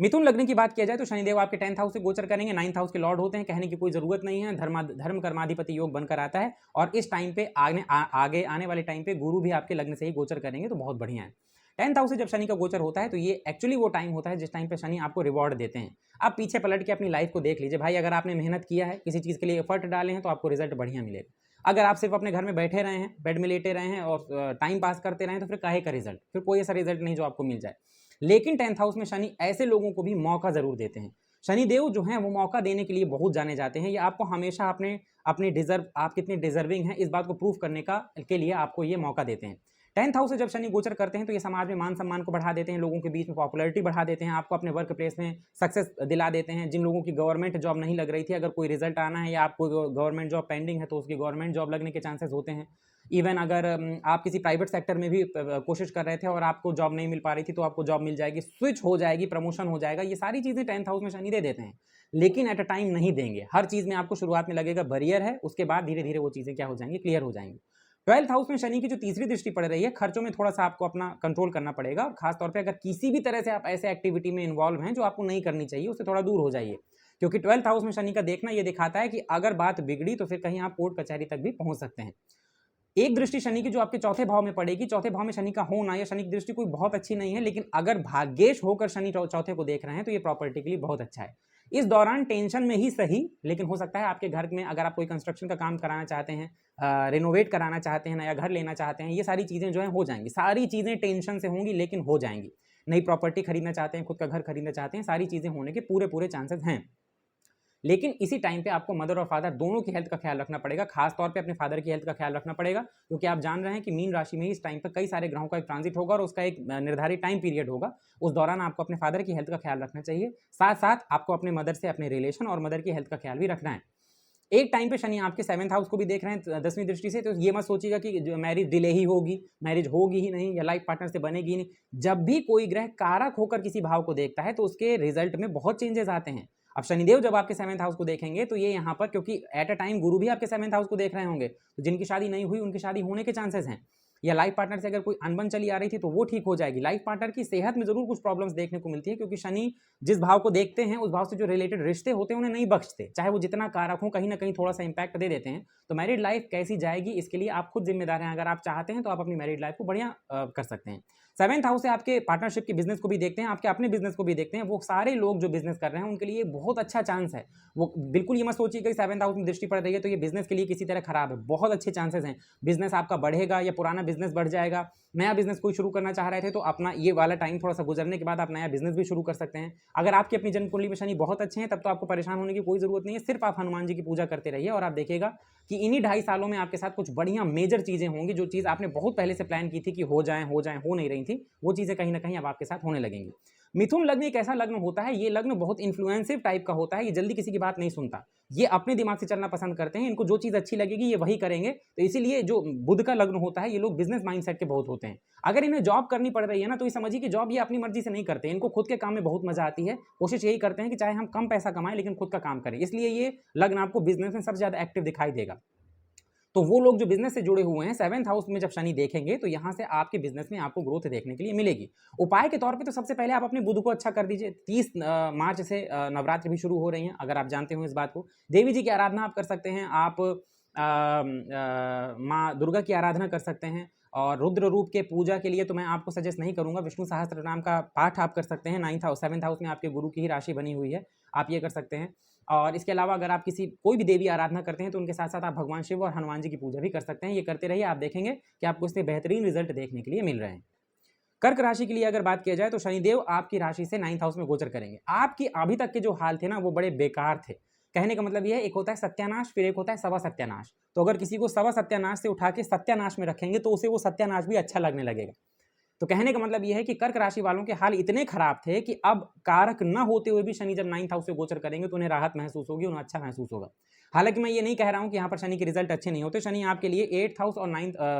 मिथुन लग्न की बात किया जाए तो शनिदेव आपके 10th हाउस से गोचर करेंगे, 9th हाउस के लॉर्ड होते हैं, कहने की कोई जरूरत नहीं है। धर्म कर्माधिपति योग बनकर आता है और इस टाइम पे आगे आने वाले टाइम पे गुरु भी आपके लग्न से ही गोचर करेंगे तो बहुत बढ़िया है। 10th हाउस से जब शनि का गोचर होता है तो ये एक्चुअली वो टाइम होता है जिस टाइम पे शनि आपको रिवॉर्ड देते हैं। आप पीछे पलट के अपनी लाइफ को देख लीजिए भाई, अगर आपने मेहनत किया है, किसी चीज के लिए एफर्ट डाले हैं तो आपको रिजल्ट बढ़िया मिलेगा। अगर आप सिर्फ अपने घर में बैठे रहे हैं, बेड में लेटे रहे हैं और टाइम पास करते रहे तो फिर काहे का रिजल्ट, फिर कोई ऐसा रिजल्ट नहीं जो आपको मिल जाए। लेकिन 10th हाउस में शनि ऐसे लोगों को भी मौका जरूर देते हैं। शनिदेव जो हैं वो मौका देने के लिए बहुत जाने जाते हैं। ये आपको हमेशा आप कितने डिजर्विंग हैं इस बात को प्रूव करने के लिए आपको ये मौका देते हैं। 10th हाउस से जब शनि गोचर करते हैं तो ये समाज में मान सम्मान को बढ़ा देते हैं, लोगों के बीच में पॉपुलैरिटी बढ़ा देते हैं, आपको अपने वर्क प्लेस में सक्सेस दिला देते हैं। जिन लोगों की गवर्नमेंट जॉब नहीं लग रही थी, अगर कोई रिजल्ट आना है या आपको गवर्नमेंट जॉब पेंडिंग है तो उसकी गवर्नमेंट जॉब लगने के चांसेस होते हैं। इवन अगर आप किसी प्राइवेट सेक्टर में भी कोशिश कर रहे थे और आपको जॉब नहीं मिल पा रही थी तो आपको जॉब मिल जाएगी, स्विच हो जाएगी, प्रमोशन हो जाएगा। ये सारी चीजें 10th हाउस में शनि दे देते हैं, लेकिन एट अ टाइम नहीं देंगे। हर चीज में आपको शुरुआत में लगेगा बैरियर है, उसके बाद धीरे धीरे वो चीजें क्या हो जाएंगी, क्लियर हो जाएंगी। 12th हाउस में शनि की जो तीसरी दृष्टि पड़ रही है, खर्चों में थोड़ा सा आपको अपना कंट्रोल करना पड़ेगा और खासतौर पे अगर किसी भी तरह से आप ऐसे एक्टिविटी में इन्वॉल्व हैं जो आपको नहीं करनी चाहिए, उससे थोड़ा दूर हो जाइए। क्योंकि 12th हाउस में शनि का देखना यह दिखाता है कि अगर बात बिगड़ी तो फिर कहीं आप कोर्ट कचहरी तक भी पहुंच सकते हैं। एक दृष्टि शनि की जो आपके चौथे भाव में पड़ेगी, चौथे भाव में शनि का होना या शनि की दृष्टि कोई बहुत अच्छी नहीं है, लेकिन अगर भाग्येश होकर शनि चौथे को देख रहे हैं तो ये प्रॉपर्टी के लिए बहुत अच्छा है। इस दौरान टेंशन में ही सही, लेकिन हो सकता है आपके घर में अगर आप कोई कंस्ट्रक्शन का काम कराना चाहते हैं, रिनोवेट कराना चाहते हैं, नया घर लेना चाहते हैं, ये सारी चीजें जो है हो जाएंगी। सारी चीजें टेंशन से होंगी लेकिन हो जाएंगी। नई प्रॉपर्टी खरीदना चाहते हैं, खुद का घर खरीदना चाहते हैं, सारी चीजें होने के पूरे चांसेस हैं। लेकिन इसी टाइम पे आपको मदर और फादर दोनों की हेल्थ का ख्याल रखना पड़ेगा, खास तौर पे अपने फादर की हेल्थ का ख्याल रखना पड़ेगा, क्योंकि आप जान रहे हैं कि मीन राशि में इस टाइम पर कई सारे ग्रहों का एक ट्रांजिट होगा और उसका एक निर्धारित टाइम पीरियड होगा। उस दौरान आपको अपने फादर की हेल्थ का ख्याल रखना चाहिए, साथ साथ आपको अपने मदर से अपने रिलेशन और मदर की हेल्थ का ख्याल भी रखना है। एक टाइम पे शनि आपके 7th हाउस को भी देख रहे हैं 10वीं दृष्टि से, तो ये मत सोचिएगा कि मैरिज डिले ही होगी, मैरिज होगी ही नहीं या लाइफ पार्टनर से बनेगी ही नहीं। जब भी कोई ग्रह कारक होकर किसी भाव को देखता है तो उसके रिजल्ट में बहुत चेंजेस आते हैं। अब शनिदेव जब आपके 7th हाउस को देखेंगे तो ये यहाँ पर, क्योंकि एट अ टाइम गुरु भी आपके 7th हाउस को देख रहे होंगे, तो जिनकी शादी नहीं हुई उनकी शादी होने के चांसेस हैं, या लाइफ पार्टनर से अगर कोई अनबन चली आ रही थी तो वो ठीक हो जाएगी। लाइफ पार्टनर की सेहत में जरूर कुछ प्रॉब्लम्स देखने को मिलती है, क्योंकि शनि जिस भाव को देखते हैं उस भाव से जो रिलेटेड रिश्ते होते हैं उन्हें नहीं बख्शते, चाहे वो जितना कारक हो, कहीं ना कहीं थोड़ा सा इंपैक्ट दे देते हैं। तो मैरिड लाइफ कैसी जाएगी इसके लिए आप खुद जिम्मेदार हैं। अगर आप चाहते हैं तो आप अपनी मैरिड लाइफ को बढ़िया कर सकते हैं। 7th हाउस से आपके पार्टनरशिप के बिजनेस को भी देखते हैं, आपके अपने बिजनेस को भी देखते हैं। वो सारे लोग जो बिजनेस कर रहे हैं उनके लिए बहुत अच्छा चांस है। वो बिल्कुल ये मत सोचिए कि 7th हाउस में दृष्टि पड़ रही है तो ये बिजनेस के लिए किसी तरह खराब है। बहुत अच्छे चांसेस हैं, बिजनेस आपका बढ़ेगा या पुराना बिजनेस बढ़ जाएगा। नया बिजनेस कोई शुरू करना चाह रहे थे तो अपना ये वाला टाइम थोड़ा सा गुजरने के बाद आप नया बिजनेस भी शुरू कर सकते हैं। अगर आपकी अपनी जन्म कुंडली में शनि बहुत अच्छे हैं तब तो आपको परेशान होने की कोई जरूरत नहीं है। सिर्फ आप हनुमान जी की पूजा करते रहिए और आप देखिएगा कि इन्हीं 2.5 सालों में आपके साथ कुछ बढ़िया मेजर चीजें होंगी। जो चीज आपने बहुत पहले से प्लान की थी कि हो जाए हो नहीं रही थी, वो चीजें कहीं ना कहीं अब आपके साथ होने लगेंगी। मिथुन लग्न एक ऐसा लग्न होता है, ये लग्न बहुत इन्फ्लुएंसिव टाइप का होता है। ये जल्दी किसी की बात नहीं सुनता, ये अपने दिमाग से चलना पसंद करते हैं। इनको जो चीज अच्छी लगेगी ये वही करेंगे। तो इसीलिए जो बुध का लग्न होता है, ये लोग बिजनेस माइंडसेट के बहुत होते हैं। अगर इन्हें जॉब करनी पड़ रही है ना तो ये समझिए कि जॉब ये अपनी मर्जी से नहीं करते, इनको खुद के काम में बहुत मजा आती है। कोशिश यही करते हैं कि चाहे हम कम पैसा कमाएं लेकिन खुद का काम करें। इसलिए ये लग्न आपको बिजनेस में सबसे ज्यादा एक्टिव दिखाई देगा। तो वो लोग जो बिजनेस से जुड़े हुए हैं 7th हाउस में जब शनि देखेंगे तो यहां से आपके बिजनेस में आपको ग्रोथ देखने के लिए मिलेगी। उपाय के तौर पे तो सबसे पहले आप अपने बुध को अच्छा कर दीजिए। 30 मार्च से नवरात्र भी शुरू हो रही हैं, अगर आप जानते हो इस बात को। देवी जी की आराधना आप कर सकते हैं, आप माँ दुर्गा की आराधना कर सकते हैं। और रुद्र रूप के पूजा के लिए तो मैं आपको सजेस्ट नहीं करूंगा, विष्णु सहस्त्र नाम का पाठ आप कर सकते हैं। 9th हाउस 7th हाउस में आपके गुरु की ही राशि बनी हुई है, आप ये कर सकते हैं। और इसके अलावा अगर आप कोई भी देवी आराधना करते हैं तो उनके साथ साथ आप भगवान शिव और हनुमान जी की पूजा भी कर सकते हैं। ये करते रहिए, आप देखेंगे कि आपको इससे बेहतरीन रिजल्ट देखने के लिए मिल रहे हैं। कर्क राशि के लिए अगर बात किया जाए तो शनिदेव आपकी राशि से 9th हाउस में गोचर करेंगे। आपकी अभी तक के जो हाल थे ना वो बड़े बेकार थे। कहने का मतलब यह है, एक होता है सत्यानाश, फिर एक होता है सवा सत्यानाश। तो अगर किसी को सवा सत्यानाश से उठा के सत्यानाश में रखेंगे तो उसे वो सत्यानाश भी अच्छा लगने लगेगा। तो कहने का मतलब यह है कि कर्क राशि वालों के हाल इतने खराब थे कि अब कारक न होते हुए भी शनि जब 9th हाउस से गोचर करेंगे तो उन्हें राहत महसूस होगी, उन्हें अच्छा महसूस होगा। हालांकि मैं ये नहीं कह रहा हूं कि यहाँ पर शनि के रिजल्ट अच्छे नहीं होते। शनि आपके लिए 8th हाउस और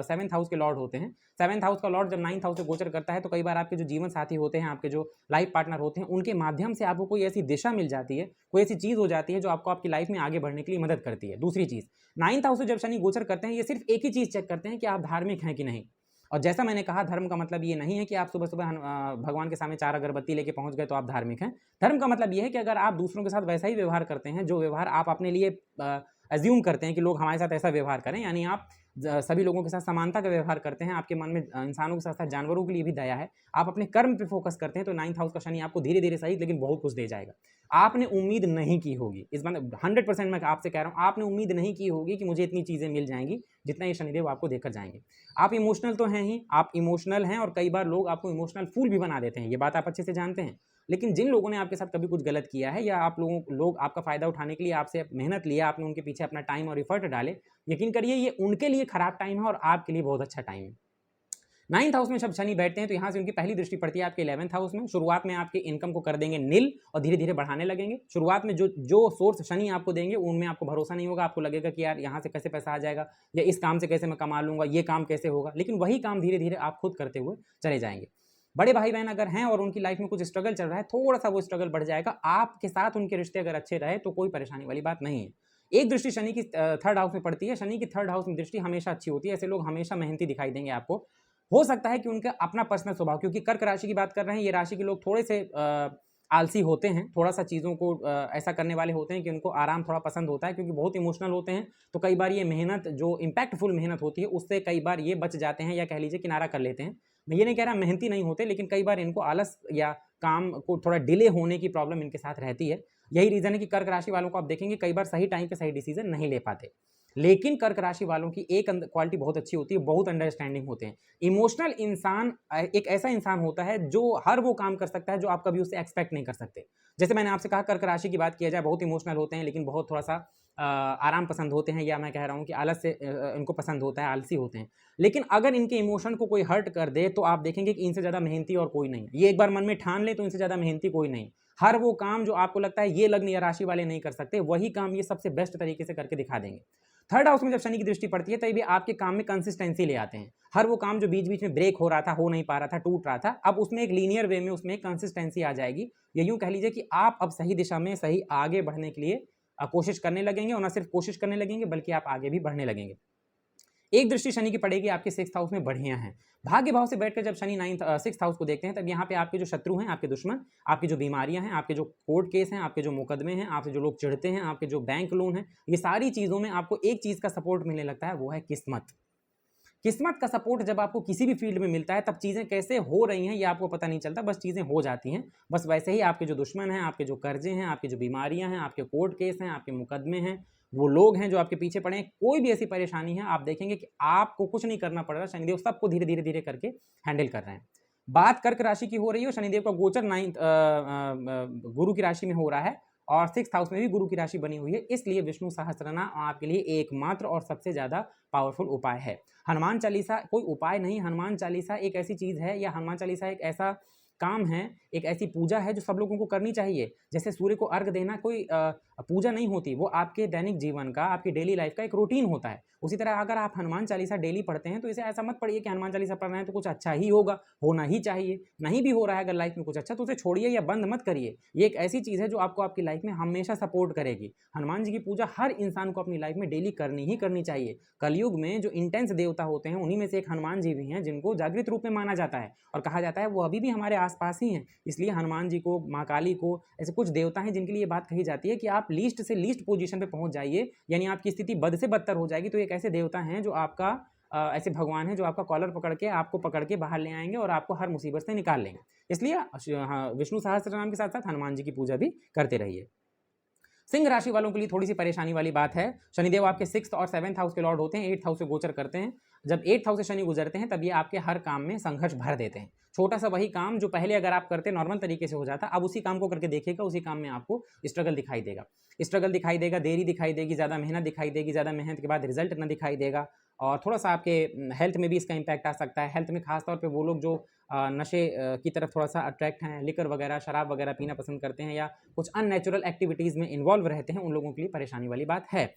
7th हाउस के लॉर्ड होते हैं। 7th हाउस का लॉर्ड जब 9th हाउस से गोचर करता है तो कई बार आपके जो जीवन साथी होते हैं, आपके जो लाइफ पार्टनर होते हैं, उनके माध्यम से आपको कोई ऐसी दिशा मिल जाती है, कोई ऐसी चीज हो जाती है जो आपको आपकी लाइफ में आगे बढ़ने के लिए मदद करती है। दूसरी चीज, 9th हाउस से जब शनि गोचर करते हैं, ये सिर्फ एक ही चीज चेक करते हैं कि आप धार्मिक हैं कि नहीं। और जैसा मैंने कहा, धर्म का मतलब ये नहीं है कि आप सुबह सुबह भगवान के सामने 4 अगरबत्ती लेके पहुंच गए तो आप धार्मिक हैं। धर्म का मतलब ये है कि अगर आप दूसरों के साथ वैसा ही व्यवहार करते हैं जो व्यवहार आप अपने लिए अज्यूम करते हैं कि लोग हमारे साथ ऐसा व्यवहार करें, यानी आप सभी लोगों के साथ समानता का व्यवहार करते हैं, आपके मन में इंसानों के साथ साथ जानवरों के लिए भी दया है, आप अपने कर्म पे फोकस करते हैं, तो 9th हाउस का शनि आपको धीरे धीरे सही लेकिन बहुत कुछ दे जाएगा। आपने उम्मीद नहीं की होगी, इस बार 100% मैं आपसे कह रहा हूं, आपने उम्मीद नहीं की होगी कि मुझे इतनी चीजें मिल जाएंगी जितना ये शनिदेव आपको देकर जाएंगे। आप इमोशनल तो हैं ही, आप इमोशनल हैं, और कई बार लोग आपको इमोशनल फूल भी बना देते हैं, ये बात आप अच्छे से जानते हैं। लेकिन जिन लोगों ने आपके साथ कभी कुछ गलत किया है, या आप लोग आपका फायदा उठाने के लिए आपसे मेहनत लिया, आपने उनके पीछे अपना टाइम और इफर्ट डाले, यकीन करिए ये उनके लिए खराब टाइम है और आपके लिए बहुत अच्छा टाइम है। 9th हाउस में जब शनि बैठते हैं तो यहां से उनकी पहली दृष्टि पड़ती है आपके 11th हाउस में। शुरुआत में आपके इनकम को कर देंगे नील और धीरे धीरे बढ़ाने लगेंगे। शुरुआत में जो सोर्स शनि आपको देंगे उनमें आपको भरोसा नहीं होगा, आपको लगेगा कि यार यहाँ से कैसे पैसा आ जाएगा, या इस काम से कैसे मैं कमा लूंगा, ये काम कैसे होगा, लेकिन वही काम धीरे धीरे आप खुद करते हुए चले जाएंगे। बड़े भाई बहन अगर हैं और उनकी लाइफ में कुछ स्ट्रगल चल रहा है, थोड़ा सा वो स्ट्रगल बढ़ जाएगा। आपके साथ उनके रिश्ते अगर अच्छे रहे तो कोई परेशानी वाली बात नहीं है। एक दृष्टि शनि की 3rd हाउस में पड़ती है। शनि की 3rd हाउस में दृष्टि हमेशा अच्छी होती है, ऐसे लोग हमेशा मेहनती दिखाई देंगे आपको। हो सकता है कि उनका अपना पर्सनल स्वभाव, क्योंकि कर्क राशि की बात कर रहे हैं, ये राशि के लोग थोड़े से आलसी होते हैं, थोड़ा सा चीज़ों को ऐसा करने वाले होते हैं कि उनको आराम थोड़ा पसंद होता है, क्योंकि बहुत इमोशनल होते हैं। तो कई बार ये मेहनत जो इम्पैक्टफुल मेहनत होती है उससे कई बार ये बच जाते हैं, या कह लीजिए किनारा कर लेते हैं। मैं ये नहीं कह रहा मेहनती नहीं होते, लेकिन कई बार इनको आलस या काम को थोड़ा डिले होने की प्रॉब्लम इनके साथ रहती है। यही रीज़न है कि कर्क राशि वालों को आप देखेंगे कई बार सही टाइम पे सही डिसीजन नहीं ले पाते। लेकिन कर्क राशि वालों की एक क्वालिटी बहुत अच्छी होती है, बहुत अंडरस्टैंडिंग होते हैं। इमोशनल इंसान एक ऐसा इंसान होता है जो हर वो काम कर सकता है जो आप कभी उससे एक्सपेक्ट नहीं कर सकते। जैसे मैंने आपसे कहा, कर्क राशि की बात किया जाए, बहुत इमोशनल होते हैं, लेकिन बहुत थोड़ा सा आराम पसंद होते हैं, या मैं कह रहा हूँ कि आलस से इनको पसंद होता है, आलसी होते हैं। लेकिन अगर इनके इमोशन को कोई हर्ट कर दे तो आप देखेंगे कि इनसे ज़्यादा मेहनती और कोई नहीं है। ये एक बार मन में ठान ले तो इनसे ज़्यादा मेहनती कोई नहीं। हर वो काम जो आपको लगता है ये लग्न या राशि वाले नहीं कर सकते, वही काम ये सबसे बेस्ट तरीके से करके दिखा देंगे। 3rd हाउस में जब शनि की दृष्टि पड़ती है तभी आपके काम में कंसिस्टेंसी ले आते हैं। हर वो काम जो बीच बीच में ब्रेक हो रहा था, हो नहीं पा रहा था, टूट रहा था, अब उसमें एक लीनियर वे में उसमें कंसिस्टेंसी आ जाएगी। ये यूं कह लीजिए कि आप अब सही दिशा में सही आगे बढ़ने के लिए कोशिश करने लगेंगे, और ना सिर्फ कोशिश करने लगेंगे बल्कि आप आगे भी बढ़ने लगेंगे। एक दृष्टि शनि की पड़ेगी आपके 6th हाउस में, बढ़िया है। भाग्य भाव से बैठकर जब शनि 6th हाउस को देखते हैं, तब यहाँ पे आपके जो शत्रु हैं, आपके दुश्मन, आपकी जो बीमारियां हैं, आपके जो कोर्ट केस हैं, आपके जो मुकदमे हैं, आपसे जो लोग चिढ़ते हैं, आपके जो बैंक लोन है, ये सारी चीजों में आपको एक चीज का सपोर्ट मिलने लगता है, वो है किस्मत। किस्मत का सपोर्ट जब आपको किसी भी फील्ड में मिलता है, तब चीज़ें कैसे हो रही हैं ये आपको पता नहीं चलता, बस चीज़ें हो जाती हैं। बस वैसे ही आपके जो दुश्मन हैं, आपके जो कर्जे हैं, आपकी जो बीमारियां हैं, आपके कोर्ट केस हैं, आपके मुकदमे हैं, वो लोग हैं जो आपके पीछे पड़े हैं, कोई भी ऐसी परेशानी है, आप देखेंगे कि आपको कुछ नहीं करना पड़ रहा, शनिदेव सबको धीरे धीरे धीरे करके हैंडल कर रहे हैं। बात कर्क राशि की हो रही है और शनिदेव का गोचर 9th गुरु की राशि में हो रहा है, और 6th हाउस में भी गुरु की राशि बनी हुई है, इसलिए विष्णु सहस्त्रनाम आपके लिए एकमात्र और सबसे ज्यादा पावरफुल उपाय है। हनुमान चालीसा कोई उपाय नहीं, हनुमान चालीसा एक ऐसी चीज है, या हनुमान चालीसा एक ऐसा काम है, एक ऐसी पूजा है जो सब लोगों को करनी चाहिए। जैसे सूर्य को अर्घ देना कोई पूजा नहीं होती, वो आपके दैनिक जीवन का, आपकी डेली लाइफ का एक रूटीन होता है। उसी तरह अगर आप हनुमान चालीसा डेली पढ़ते हैं तो इसे ऐसा मत पढ़िए कि हनुमान चालीसा पढ़ रहे हैं तो कुछ अच्छा ही होगा, होना ही चाहिए। नहीं भी हो रहा है अगर लाइफ में कुछ अच्छा, तो उसे छोड़िए या बंद मत करिए। ये एक ऐसी चीज़ है जो आपको आपकी लाइफ में हमेशा सपोर्ट करेगी। हनुमान जी की पूजा हर इंसान को अपनी लाइफ में डेली करनी ही करनी चाहिए। कलयुग में जो इंटेंस देवता होते हैं उन्हीं में से एक हनुमान जी भी हैं, जिनको जागृत रूप में माना जाता है और कहा जाता है वो अभी भी हमारे आसपास ही हैं। इसलिए हनुमान जी को, माँ काली को, ऐसे कुछ देवता हैं जिनके लिए बात कही जाती है कि आप लीस्ट से लीस्ट पोजीशन पे पहुंच जाइए, यानी आपकी स्थिति बद से बदतर हो जाएगी तो एक ऐसे देवता हैं जो आपका ऐसे भगवान हैं जो आपका कॉलर पकड़ के, आपको पकड़ के बाहर ले आएंगे और आपको हर मुसीबत से निकाल लेंगे। इसलिए विष्णु सहस्त्र नाम के साथ साथ हनुमान जी की पूजा भी करते रहिए। सिंह राशि वालों के लिए थोड़ी सी परेशानी वाली बात है। शनिदेव आपके 6th और 7th हाउस के लॉर्ड होते हैं, 8th हाउस से गोचर करते हैं। जब 8th हाउस से शनि गुजरते हैं तब ये आपके हर काम में संघर्ष भर देते हैं। छोटा सा वही काम जो पहले अगर आप करते नॉर्मल तरीके से हो जाता, अब उसी काम को करके देखिएगा, उसी काम में आपको स्ट्रगल दिखाई देगा। स्ट्रगल दिखाई देगा, देरी दिखाई देगी, ज़्यादा मेहनत दिखाई देगी, ज़्यादा मेहनत के बाद रिजल्ट न दिखाई देगा, और थोड़ा सा आपके हेल्थ में भी इसका इंपैक्ट आ सकता है। हेल्थ में खासतौर पे वो लोग जो नशे की तरफ थोड़ा सा अट्रैक्ट हैं, लिकर वगैरह शराब वगैरह पीना पसंद करते हैं या कुछ अननेचुरल एक्टिविटीज़ में इन्वॉल्व रहते हैं, उन लोगों के लिए परेशानी वाली बात है।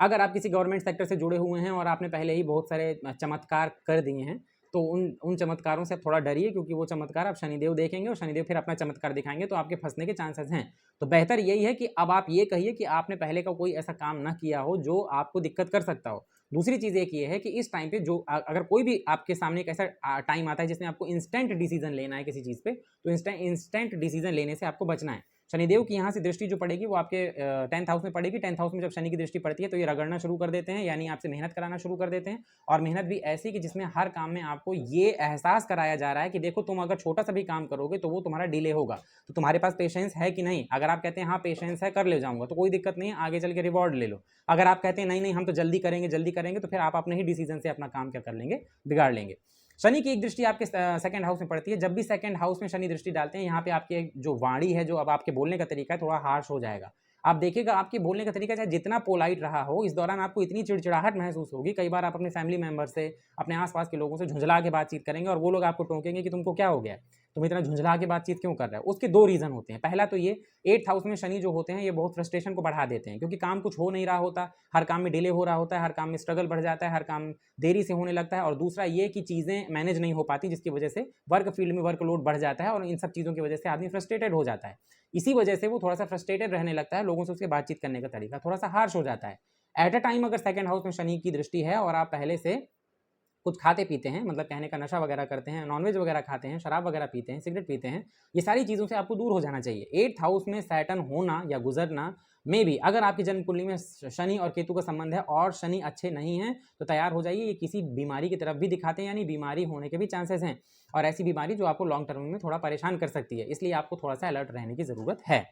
अगर आप किसी गवर्नमेंट सेक्टर से जुड़े हुए हैं और आपने पहले ही बहुत सारे चमत्कार कर दिए हैं, तो उन चमत्कारों से आप थोड़ा डरिए, क्योंकि वो चमत्कार आप शनिदेव देखेंगे और शनिदेव फिर अपना चमत्कार दिखाएंगे, तो आपके फंसने के चांसेस हैं। तो बेहतर यही है कि अब आप ये कहिए कि आपने पहले का कोई ऐसा काम ना किया हो जो आपको दिक्कत कर सकता हो। दूसरी चीज़ एक ये है कि इस टाइम पे जो अगर कोई भी आपके सामने एक ऐसा टाइम आता है जिसमें आपको इंस्टेंट डिसीजन लेना है किसी चीज़ पे, तो इंस्टेंट डिसीजन लेने से आपको बचना है। शनिदेव की यहाँ से दृष्टि जो पड़ेगी वो आपके 10th हाउस में पड़ेगी। 10th हाउस में जब शनि की दृष्टि पड़ती है तो ये रगड़ना शुरू कर देते हैं, यानी आपसे मेहनत कराना शुरू कर देते हैं, और मेहनत भी ऐसी कि जिसमें हर काम में आपको ये एहसास कराया जा रहा है कि देखो तुम अगर छोटा सा भी काम करोगे तो वो तुम्हारा डिले होगा, तो तुम्हारे पास पेशेंस है कि नहीं। अगर आप कहते हैं हाँ पेशेंस है, कर ले जाऊंगा, तो कोई दिक्कत नहीं है, आगे चल के रिवॉर्ड ले लो। अगर आप कहते हैं नहीं नहीं हम तो जल्दी करेंगे, तो फिर आप अपने ही डिसीजन से अपना काम क्या कर लेंगे, बिगाड़ लेंगे। शनि की एक दृष्टि आपके सेकंड हाउस में पड़ती है। जब भी सेकंड हाउस में शनि दृष्टि डालते हैं, यहाँ पे आपके जो वाणी है, जो अब आपके बोलने का तरीका है, थोड़ा हार्श हो जाएगा। आप देखिएगा आपके बोलने का तरीका चाहे जितना पोलाइट रहा हो, इस दौरान आपको इतनी चिड़चिड़ाहट महसूस होगी। कई बार आप अपने फैमिली मेंबर से, अपने आसपास के लोगों से झुंझला के बातचीत करेंगे और वो लोग आपको टोकेंगे कि तुमको क्या हो गया, तुम इतना झुंझला के बातचीत क्यों कर रहे हो। उसके दो रीजन होते हैं। पहला तो ये 8th हाउस में शनि जो होते हैं ये बहुत फ्रस्ट्रेशन को बढ़ा देते हैं, क्योंकि काम कुछ हो नहीं रहा होता, हर काम में डिले हो रहा होता है, हर काम में स्ट्रगल बढ़ जाता है, हर काम देरी से होने लगता है। और दूसरा ये कि चीज़ें मैनेज नहीं हो पाती, जिसकी वजह से वर्क फील्ड में वर्कलोड बढ़ जाता है और इन सब चीज़ों की वजह से आदमी फ्रस्ट्रेटेड हो जाता है। इसी वजह से वो थोड़ा सा फ्रस्ट्रेटेड रहने लगता है, लोगों से उसके बातचीत करने का तरीका थोड़ा सा हार्श हो जाता है। एट अ टाइम अगर सेकंड हाउस में शनि की दृष्टि है और आप पहले से कुछ खाते पीते हैं, मतलब कहने का नशा वगैरह करते हैं, नॉनवेज वगैरह खाते हैं, शराब वगैरह पीते हैं, सिगरेट पीते हैं, ये सारी चीज़ों से आपको दूर हो जाना चाहिए। 8th हाउस में सैटर्न होना या गुजरना में भी, अगर आपकी जन्म कुंडली में शनि और केतु का संबंध है और शनि अच्छे नहीं हैं, तो तैयार हो जाइए, ये किसी बीमारी की तरफ भी दिखाते हैं, यानी बीमारी होने के भी चांसेस हैं, और ऐसी बीमारी जो आपको लॉन्ग टर्म में थोड़ा परेशान कर सकती है। इसलिए आपको थोड़ा सा अलर्ट रहने की ज़रूरत है।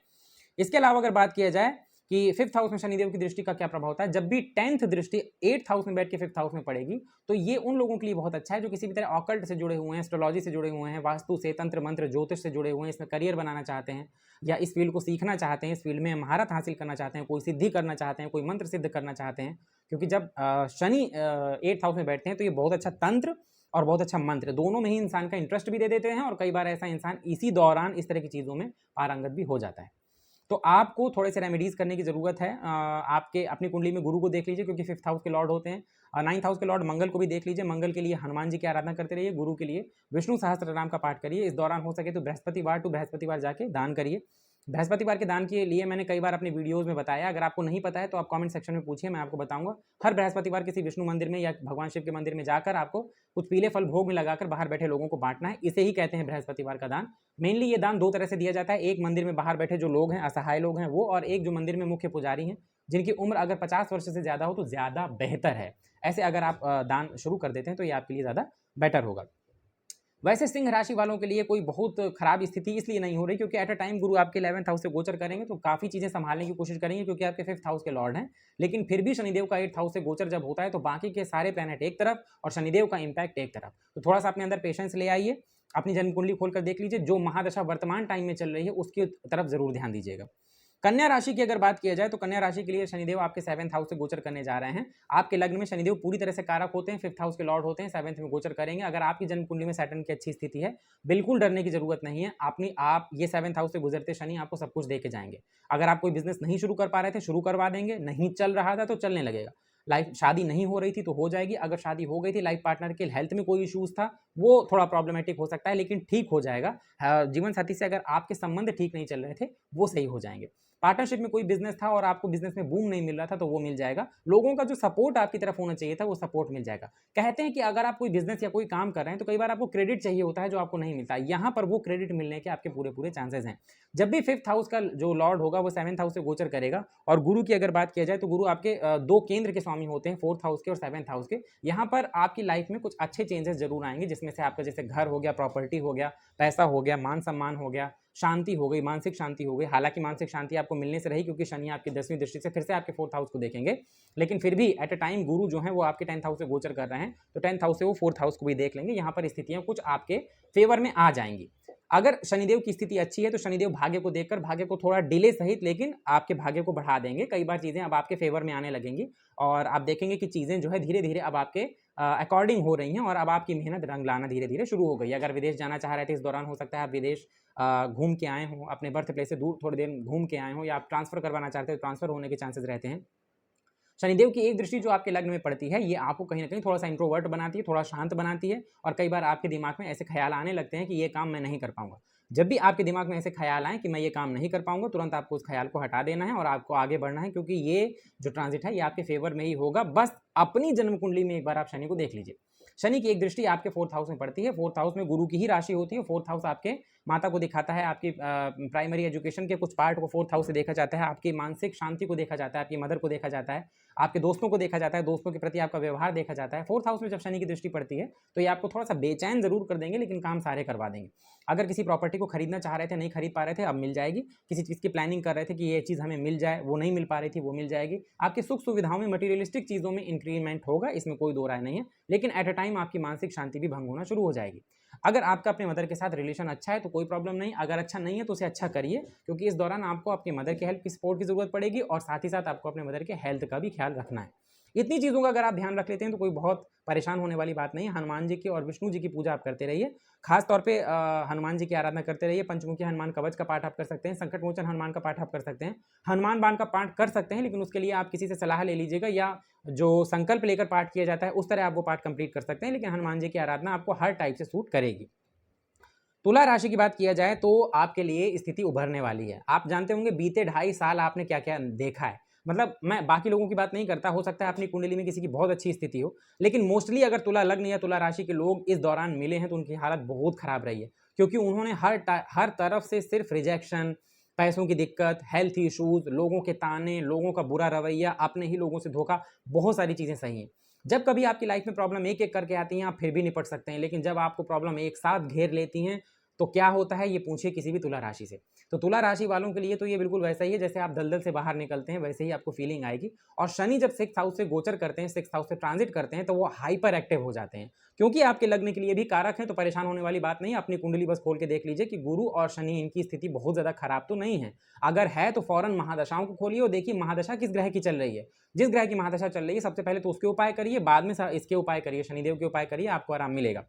इसके अलावा अगर बात किया जाए कि 5th हाउस में शनिदेव की दृष्टि का क्या प्रभाव होता है, जब भी 10th दृष्टि 8th हाउस में बैठ के 5th हाउस में पड़ेगी, तो ये उन लोगों के लिए बहुत अच्छा है जो किसी भी तरह ऑकल्ट से जुड़े हुए हैं, एस्ट्रोलॉजी से जुड़े हुए हैं, वास्तु से, तंत्र मंत्र ज्योतिष से जुड़े हुए हैं, इसमें करियर बनाना चाहते हैं या इस फील्ड को सीखना चाहते हैं, इस फील्ड में महारत हासिल करना चाहते हैं, कोई सिद्धि करना चाहते हैं, कोई मंत्र सिद्ध करना चाहते हैं। क्योंकि जब शनि 8th हाउस में बैठते हैं तो ये बहुत अच्छा तंत्र और बहुत अच्छा मंत्र दोनों में ही इंसान का इंटरेस्ट भी दे देते हैं, और कई बार ऐसा इंसान इसी दौरान इस तरह की चीज़ों में पारंगत भी हो जाता है। तो आपको थोड़े से रेमेडीज़ करने की ज़रूरत है। आपके अपनी कुंडली में गुरु को देख लीजिए, क्योंकि 5th हाउस के लॉर्ड होते हैं, और 9th हाउस के लॉर्ड मंगल को भी देख लीजिए। मंगल के लिए हनुमान जी की आराधना करते रहिए, गुरु के लिए विष्णु सहस्त्र नाम का पाठ करिए। इस दौरान हो सके तो बृहस्पतिवार टू बृहस्पतिवार जाके दान करिए। बृहस्पतिवार के दान के लिए मैंने कई बार अपने वीडियोज़ में बताया, अगर आपको नहीं पता है तो आप कमेंट सेक्शन में पूछिए, मैं आपको बताऊंगा। हर बृहस्पतिवार किसी विष्णु मंदिर में या भगवान शिव के मंदिर में जाकर आपको कुछ पीले फल भोग में लगाकर बाहर बैठे लोगों को बांटना है। इसे ही कहते हैं बृहस्पतिवार का दान। मेनली ये दान दो तरह से दिया जाता है, एक मंदिर में बाहर बैठे जो लोग हैं, असहाय लोग हैं वो, और एक जो मंदिर में मुख्य पुजारी हैं, जिनकी उम्र अगर 50 वर्ष से ज़्यादा हो तो ज़्यादा बेहतर है। ऐसे अगर आप दान शुरू कर देते हैं तो ये आपके लिए ज़्यादा बेटर होगा। वैसे सिंह राशि वालों के लिए कोई बहुत खराब स्थिति इसलिए नहीं हो रही क्योंकि एट अ टाइम गुरु आपके 11th हाउस से गोचर करेंगे, तो काफ़ी चीज़ें संभालने की कोशिश करेंगे, क्योंकि आपके 5th हाउस के लॉर्ड हैं। लेकिन फिर भी शनिदेव का 8th हाउस से गोचर जब होता है तो बाकी के सारे प्लैनेट एक तरफ और शनिदेव का इम्पैक्ट एक तरफ। तो थोड़ा सा अपने अंदर पेशेंस ले आइए, अपनी जन्म कुंडली खोलकर देख लीजिए, जो महादशा वर्तमान टाइम में चल रही है उसकी तरफ जरूर ध्यान दीजिएगा। कन्या राशि की अगर बात किया जाए तो कन्या राशि के लिए शनिदेव आपके 7th हाउस से गोचर करने जा रहे हैं। आपके लग्न में शनिदेव पूरी तरह से कारक होते हैं, 5th हाउस के लॉर्ड होते हैं, 7th में गोचर करेंगे। अगर आपकी जन्म कुंडली में सैटर्न की अच्छी स्थिति है, बिल्कुल डरने की जरूरत नहीं है। आप ये 7th हाउस से गुजरते शनि आपको सब कुछ दे के जाएंगे। अगर आप कोई बिजनेस नहीं शुरू कर पा रहे थे, शुरू करवा देंगे, नहीं चल रहा था तो चलने लगेगा, लाइफ शादी नहीं हो रही थी तो हो जाएगी, अगर शादी हो गई थी, लाइफ पार्टनर के हेल्थ में कोई इश्यूज था वो थोड़ा प्रॉब्लमेटिक हो सकता है लेकिन ठीक हो जाएगा। जीवन साथी से अगर आपके संबंध ठीक नहीं चल रहे थे वो सही हो जाएंगे। पार्टनरशिप में कोई बिजनेस था और आपको बिजनेस में बूम नहीं मिल रहा था तो वो मिल जाएगा। लोगों का जो सपोर्ट आपकी तरफ होना चाहिए था वो सपोर्ट मिल जाएगा। कहते हैं कि अगर आप कोई बिजनेस या कोई काम कर रहे हैं तो कई बार आपको क्रेडिट चाहिए होता है जो आपको नहीं मिलता, यहाँ पर वो क्रेडिट मिलने के आपके पूरे पूरे चांसेस हैं। जब भी 5th हाउस का जो लॉर्ड होगा वो 7th हाउस से गोचर करेगा, और गुरु की अगर बात किया जाए तो गुरु आपके दो केंद्र के स्वामी होते हैं, 4th हाउस के और 7th हाउस के। यहाँ पर आपकी लाइफ में कुछ अच्छे चेंजेस जरूर आएंगे, जिसमें से आपका जैसे घर हो गया, प्रॉपर्टी हो गया, पैसा हो गया, मान सम्मान हो गया, शांति हो गई, मानसिक शांति हो गई। हालांकि मानसिक शांति आपको मिलने से रही क्योंकि शनि आपकी 10वीं दृष्टि से फिर से आपके 4th हाउस को देखेंगे, लेकिन फिर भी एट अ टाइम गुरु जो है वो आपके 10th हाउस से गोचर कर रहे हैं, तो 10th हाउस से वो 4th हाउस को भी देख लेंगे। यहाँ पर स्थितियां कुछ आपके फेवर में आ जाएंगी। अगर शनिदेव की स्थिति अच्छी है तो शनिदेव भाग्य को देखकर भाग्य को थोड़ा डिले सहित लेकिन आपके भाग्य को बढ़ा देंगे। कई बार चीजें अब आपके फेवर में आने लगेंगी और आप देखेंगे कि चीजें जो है धीरे धीरे अब आपके अकॉर्डिंग हो रही हैं और अब आपकी मेहनत रंग लाना धीरे धीरे शुरू हो गई। अगर विदेश जाना चाह रहे थे इस दौरान, हो सकता है आप विदेश घूम के आए हों, अपने बर्थ प्लेस से दूर थोड़ी देर घूम के आए हों, या आप ट्रांसफर करवाना चाहते हो, ट्रांसफर होने के चांसेस रहते हैं। शनिदेव की एक दृष्टि जो आपके लग्न में पड़ती है, ये आपको कहीं ना कहीं थोड़ा सा इंट्रोवर्ट बनाती है, थोड़ा शांत बनाती है, और कई बार आपके दिमाग में ऐसे ख्याल आने लगते हैं कि ये काम मैं नहीं कर पाऊंगा। जब भी आपके दिमाग में ऐसे ख्याल आए कि मैं ये काम नहीं कर पाऊंगा, तुरंत आपको उस ख्याल को हटा देना है और आपको आगे बढ़ना है, क्योंकि ये जो ट्रांजिट है ये आपके फेवर में ही होगा। बस अपनी जन्म कुंडली में एक बार आप शनि को देख लीजिए। शनि की एक दृष्टि आपके 4th हाउस में पड़ती है। 4th हाउस में गुरु की ही राशि होती है। 4th हाउस आपके माता को दिखाता है, आपकी प्राइमरी एजुकेशन के कुछ पार्ट को 4th हाउस से देखा जाता है, आपकी मानसिक शांति को देखा जाता है, आपकी मदर को देखा जाता है, आपके दोस्तों को देखा जाता है, दोस्तों के प्रति आपका व्यवहार देखा जाता है। 4th हाउस में जब शनि की दृष्टि पड़ती है तो ये आपको थोड़ा सा बेचैन जरूर कर देंगे, लेकिन काम सारे करवा देंगे। अगर किसी प्रॉपर्टी को खरीदना चाह रहे थे, नहीं खरीद पा रहे थे, अब मिल जाएगी। किसी चीज़ की प्लानिंग कर रहे थे कि ये चीज़ हमें मिल जाए, वो नहीं मिल पा रही थी, वो मिल जाएगी। आपकी सुख सुविधाओं में, मटीरियलिस्टिक चीज़ों में इंक्रीमेंट होगा, इसमें कोई दो राय नहीं है, लेकिन एट अ टाइम आपकी मानसिक शांति भी भंग होना शुरू हो जाएगी। अगर आपका अपने मदर के साथ रिलेशन अच्छा है तो कोई प्रॉब्लम नहीं, अगर अच्छा नहीं है तो उसे अच्छा करिए, क्योंकि इस दौरान आपको अपनी मदर की हेल्प की, सपोर्ट की जरूरत पड़ेगी, और साथ ही साथ आपको अपने मदर के हेल्थ का भी ख्याल रखना है। इतनी चीज़ों का अगर आप ध्यान रख लेते हैं तो कोई बहुत परेशान होने वाली बात नहीं है। हनुमान जी की और विष्णु जी की पूजा आप करते रहिए, खास तौर पे हनुमान जी की आराधना करते रहिए। पंचमुखी हनुमान कवच का पाठ आप कर सकते हैं, संकट मोचन हनुमान का पाठ आप कर सकते हैं, हनुमान बाण का पाठ कर सकते हैं, लेकिन उसके लिए आप किसी से सलाह ले लीजिएगा, या जो संकल्प लेकर पाठ किया जाता है उस तरह आप वो पाठ कंप्लीट कर सकते हैं, लेकिन हनुमान जी की आराधना आपको हर टाइप से सूट करेगी। तुला राशि की बात किया जाए तो आपके लिए स्थिति उभरने वाली है। आप जानते होंगे बीते 2.5 साल आपने क्या क्या देखा है। मतलब मैं बाकी लोगों की बात नहीं करता, हो सकता है अपनी कुंडली में किसी की बहुत अच्छी स्थिति हो, लेकिन मोस्टली अगर तुला लग्न या तुला राशि के लोग इस दौरान मिले हैं तो उनकी हालत बहुत खराब रही है, क्योंकि उन्होंने हर तरफ से सिर्फ रिजेक्शन, पैसों की दिक्कत, हेल्थ इश्यूज, लोगों के ताने, लोगों का बुरा रवैया, अपने ही लोगों से धोखा, बहुत सारी चीजें सही हैं। जब कभी आपकी लाइफ में प्रॉब्लम एक एक करके आती हैं आप फिर भी निपट सकते हैं, लेकिन जब आपको प्रॉब्लम एक साथ घेर लेती हैं तो क्या होता है, ये पूछिए किसी भी तुला राशि से। तो तुला राशि वालों के लिए तो ये बिल्कुल वैसा ही है जैसे आप दलदल से बाहर निकलते हैं, वैसे ही आपको फीलिंग आएगी। और शनि जब 6th हाउस से गोचर करते हैं, 6th हाउस से ट्रांजिट करते हैं, तो वो हाइपर एक्टिव हो जाते हैं, क्योंकि आपके लग्न के लिए भी कारक है। तो परेशान होने वाली बात नहीं है, अपनी कुंडली बस खोल के देख लीजिए कि गुरु और शनि इनकी स्थिति बहुत ज्यादा खराब तो नहीं है। अगर है तो फौरन महादशाओं को खोलिए और देखिए महादशा किस ग्रह की चल रही है। जिस ग्रह की महादशा चल रही है सबसे पहले तो उसके उपाय करिए, बाद में इसके उपाय करिए, शनिदेव के उपाय करिए, आपको आराम मिलेगा।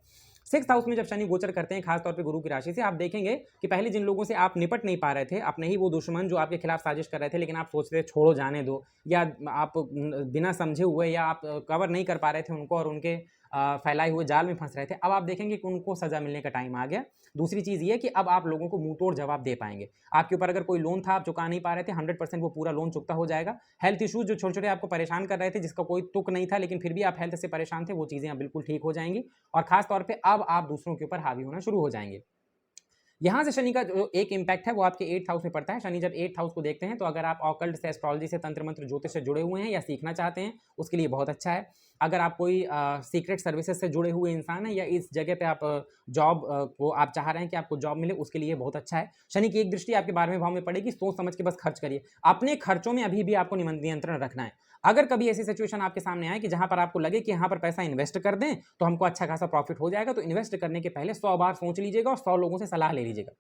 6th हाउस में जब शनि गोचर करते हैं, खासतौर पे गुरु की राशि से, आप देखेंगे कि पहले जिन लोगों से आप निपट नहीं पा रहे थे, अपने ही वो दुश्मन जो आपके खिलाफ साजिश कर रहे थे, लेकिन आप सोच रहे छोड़ो जाने दो, या आप बिना समझे हुए या आप कवर नहीं कर पा रहे थे उनको और उनके फैलाए हुए जाल में फंस रहे थे, अब आप देखेंगे कि उनको सजा मिलने का टाइम आ गया। दूसरी चीज ये कि अब आप लोगों को मुंह तोड़ जवाब दे पाएंगे। आपके ऊपर अगर कोई लोन था आप चुका नहीं पा रहे थे, 100% वो पूरा लोन चुकता हो जाएगा। हेल्थ इश्यूज जो छोटे छोटे आपको परेशान कर रहे थे, जिसका कोई तुक नहीं था लेकिन फिर भी आप हेल्थ से परेशान थे, वो चीजें अब बिल्कुल ठीक हो जाएंगी। और खास तौर पर अब आप दूसरों के ऊपर हावी होना शुरू हो जाएंगे। यहां से शनि का जो एक इंपैक्ट है वो आपके 8th हाउस में पड़ता है। शनि जब 8th हाउस को देखते हैं तो अगर आप ऑकल्ट से, एस्ट्रोलॉजी से, तंत्र मंत्र ज्योतिष से जुड़े हुए हैं या सीखना चाहते हैं, उसके लिए बहुत अच्छा है। अगर आप कोई सीक्रेट सर्विसेज से जुड़े हुए इंसान हैं या इस जगह पे आप जॉब को आप चाह रहे हैं कि आपको जॉब मिले, उसके लिए बहुत अच्छा है। शनि की एक दृष्टि आपके 12वें भाव में पड़ेगी, सोच समझ के बस खर्च करिए। अपने खर्चों में अभी भी आपको नियंत्रण रखना है। अगर कभी ऐसी सिचुएशन आपके सामने आए कि जहां पर आपको लगे कि यहां पर पैसा इन्वेस्ट कर दें तो हमको अच्छा खासा प्रॉफिट हो जाएगा, तो इन्वेस्ट करने के पहले 100 बार सोच लीजिएगा और 100 लोगों से सलाह ले लीजिएगा।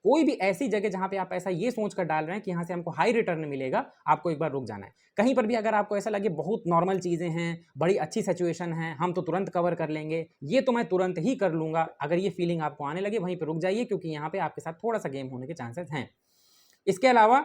कोई भी ऐसी जगह जहां पे आप पैसा ये सोचकर डाल रहे हैं कि यहां से हमको हाई रिटर्न मिलेगा, आपको एक बार रुक जाना है। कहीं पर भी अगर आपको ऐसा लगे बहुत नॉर्मल चीजें हैं, बड़ी अच्छी सिचुएशन है, हम तो तुरंत कवर कर लेंगे, ये तो मैं तुरंत ही कर लूंगा, अगर ये फीलिंग आपको आने लगे वहीं पर रुक जाइए, क्योंकि यहाँ पे आपके साथ थोड़ा सा गेम होने के चांसेस हैं। इसके अलावा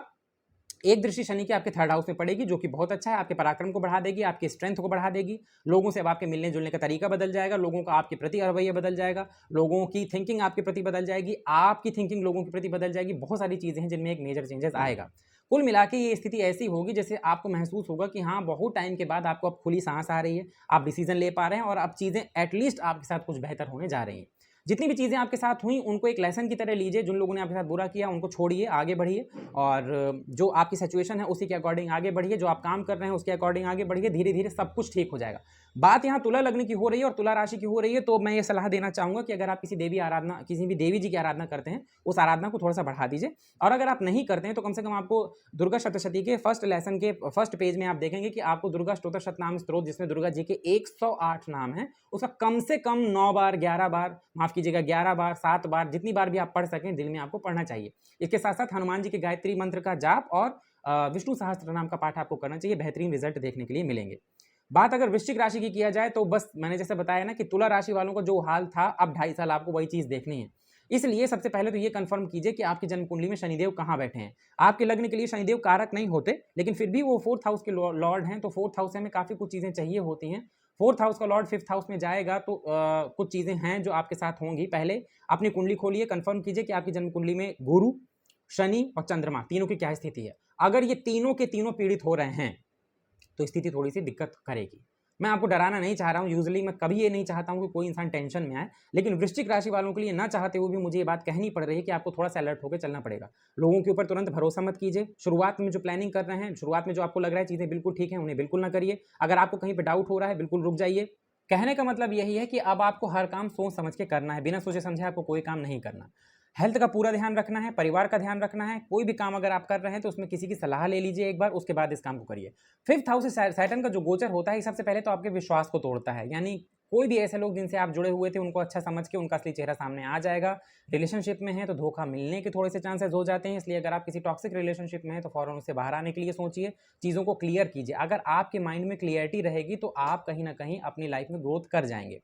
एक दृष्टि शनि की आपके 3rd हाउस में पड़ेगी, जो कि बहुत अच्छा है, आपके पराक्रम को बढ़ा देगी, आपकी स्ट्रेंथ को बढ़ा देगी। लोगों से अब आपके मिलने जुलने का तरीका बदल जाएगा, लोगों का आपके प्रति रवैया बदल जाएगा, लोगों की थिंकिंग आपके प्रति बदल जाएगी, आपकी थिंकिंग लोगों के प्रति बदल जाएगी। बहुत सारी चीजें हैं जिनमें एक मेजर चेंजेस आएगा। कुल मिला के ये स्थिति ऐसी होगी जैसे आपको महसूस होगा कि हाँ, बहुत टाइम के बाद आपको अब खुली सांस आ रही है, आप डिसीजन ले पा रहे हैं और अब चीजें एटलीस्ट आपके साथ कुछ बेहतर होने जा रही हैं। जितनी भी चीज़ें आपके साथ हुई उनको एक लेसन की तरह लीजिए। जिन लोगों ने आपके साथ बुरा किया उनको छोड़िए, आगे बढ़िए, और जो आपकी सिचुएशन है उसी के अकॉर्डिंग आगे बढ़िए, जो आप काम कर रहे हैं उसके अकॉर्डिंग आगे बढ़िए। धीरे धीरे सब कुछ ठीक हो जाएगा। बात यहाँ तुला लग्न की हो रही है और तुला राशि की हो रही है, तो मैं ये सलाह देना चाहूंगा कि अगर आप किसी भी देवी जी की आराधना करते हैं, उस आराधना को थोड़ा सा बढ़ा दीजिए। और अगर आप नहीं करते हैं तो कम से कम आपको दुर्गा सप्तशती के फर्स्ट लेसन के फर्स्ट पेज में आप देखेंगे कि आपको दुर्गा स्तोत्र शतनाम स्तोत्र, जिसमें दुर्गा जी के 108 नाम है, उसका कम से कम 9 बार, 11 बार, माफ कीजिएगा 11 बार, 7 बार, जितनी बार भी आप पढ़ सकें दिल में आपको पढ़ना चाहिए। इसके साथ साथ हनुमान जी के गायत्री मंत्र का जाप और विष्णु सहस्त्र नाम का पाठ आपको करना चाहिए। बेहतरीन रिजल्ट देखने के लिए मिलेंगे। बात अगर वृश्चिक राशि की किया जाए तो बस मैंने जैसे बताया ना कि तुला राशि वालों का जो हाल था, अब 2.5 साल आपको वही चीज देखनी है। इसलिए सबसे पहले तो ये कंफर्म कीजिए कि आपकी जन्म कुंडली में शनिदेव कहाँ बैठे हैं। आपके लग्न के लिए शनिदेव कारक नहीं होते, लेकिन फिर भी वो 4th हाउस के लॉर्ड हैं, तो 4th हाउस से हमें काफी कुछ चीजें चाहिए होती हैं। 4th हाउस का लॉर्ड 5th हाउस में जाएगा तो कुछ चीजें हैं जो आपके साथ होंगी। पहले अपनी कुंडली खोलिए, कंफर्म कीजिए कि आपकी जन्म कुंडली में गुरु, शनि और चंद्रमा तीनों की क्या स्थिति है। अगर ये तीनों के तीनों पीड़ित हो रहे हैं तो स्थिति थोड़ी सी दिक्कत करेगी। मैं आपको डराना नहीं चाह रहा हूँ, यूजुअली मैं कभी ये नहीं चाहता हूँ कि कोई इंसान टेंशन में आए, लेकिन वृश्चिक राशि वालों के लिए ना चाहते हुए भी मुझे ये बात कहनी पड़ रही है कि आपको थोड़ा सा अलर्ट होकर चलना पड़ेगा। लोगों के ऊपर तुरंत भरोसा मत कीजिए। शुरुआत में जो प्लानिंग कर रहे हैं, शुरुआत में जो आपको लग रहा है चीजें बिल्कुल ठीक है, उन्हें बिल्कुल ना करिए। अगर आपको कहीं पर डाउट हो रहा है, बिल्कुल रुक जाइए। कहने का मतलब यही है कि अब आपको हर काम सोच समझ के करना है, बिना सोचे समझे आपको कोई काम नहीं करना। हेल्थ का पूरा ध्यान रखना है, परिवार का ध्यान रखना है। कोई भी काम अगर आप कर रहे हैं तो उसमें किसी की सलाह ले लीजिए एक बार, उसके बाद इस काम को करिए। 5th हाउस से सैटर्न का जो गोचर होता है, सबसे पहले तो आपके विश्वास को तोड़ता है, यानी कोई भी ऐसे लोग जिनसे आप जुड़े हुए थे उनको अच्छा समझ के उनका असली चेहरा सामने आ जाएगा। रिलेशनशिप में है तो धोखा मिलने के थोड़े से चांसेस हो जाते हैं, इसलिए अगर आप किसी टॉक्सिक रिलेशनशिप में है तो फौरन उससे बाहर आने के लिए सोचिए, चीज़ों को क्लियर कीजिए। अगर आपके माइंड में क्लियरिटी रहेगी तो आप कहीं ना कहीं अपनी लाइफ में ग्रोथ कर जाएंगे।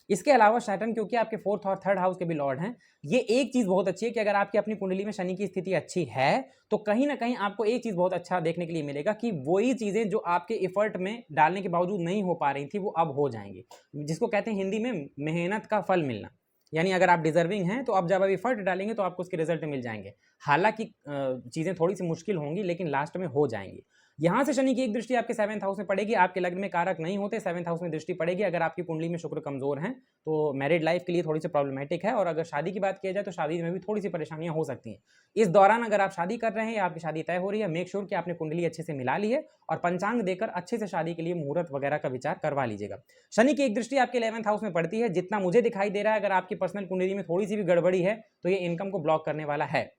इसके अलावा सैटर्न क्योंकि आपके 4th और 3rd हाउस के भी लॉर्ड हैं, ये एक चीज बहुत अच्छी है कि अगर आपकी अपनी कुंडली में शनि की स्थिति अच्छी है तो कहीं ना कहीं आपको एक चीज बहुत अच्छा देखने के लिए मिलेगा कि वही चीजें जो आपके एफर्ट में डालने के बावजूद नहीं हो पा रही थी वो अब हो जाएंगी, जिसको कहते हैं हिंदी में मेहनत का फल मिलना। यानी अगर आप डिजर्विंग हैं तो अब जब आप एफर्ट डालेंगे तो आपको उसके रिजल्ट मिल जाएंगे। हालांकि चीजें थोड़ी सी मुश्किल होंगी लेकिन लास्ट में हो जाएंगी। यहां से शनि की एक दृष्टि आपके 7th हाउस में पड़ेगी, आपके लग्न में कारक नहीं होते, 7th हाउस में दृष्टि पड़ेगी। अगर आपकी कुंडली में शुक्र कमजोर है तो मैरिड लाइफ के लिए थोड़ी सी प्रॉब्लमेटिक है, और अगर शादी की बात किया जाए तो शादी में भी थोड़ी सी परेशानियां हो सकती हैं। इस दौरान अगर आप शादी कर रहे हैं या आपकी शादी तय हो रही है, मेक श्योर कि आपने कुंडली अच्छे से मिला ली है और पंचांग देकर अच्छे से शादी के लिए मुहूर्त वगैरह का विचार करवा लीजिएगा। शनि की एक दृष्टि आपके 11th हाउस में पड़ती है, जितना मुझे दिखाई दे रहा है अगर आपकी पर्सनल कुंडली में थोड़ी सी भी गड़बड़ी है तो ये इनकम को ब्लॉक करने वाला है।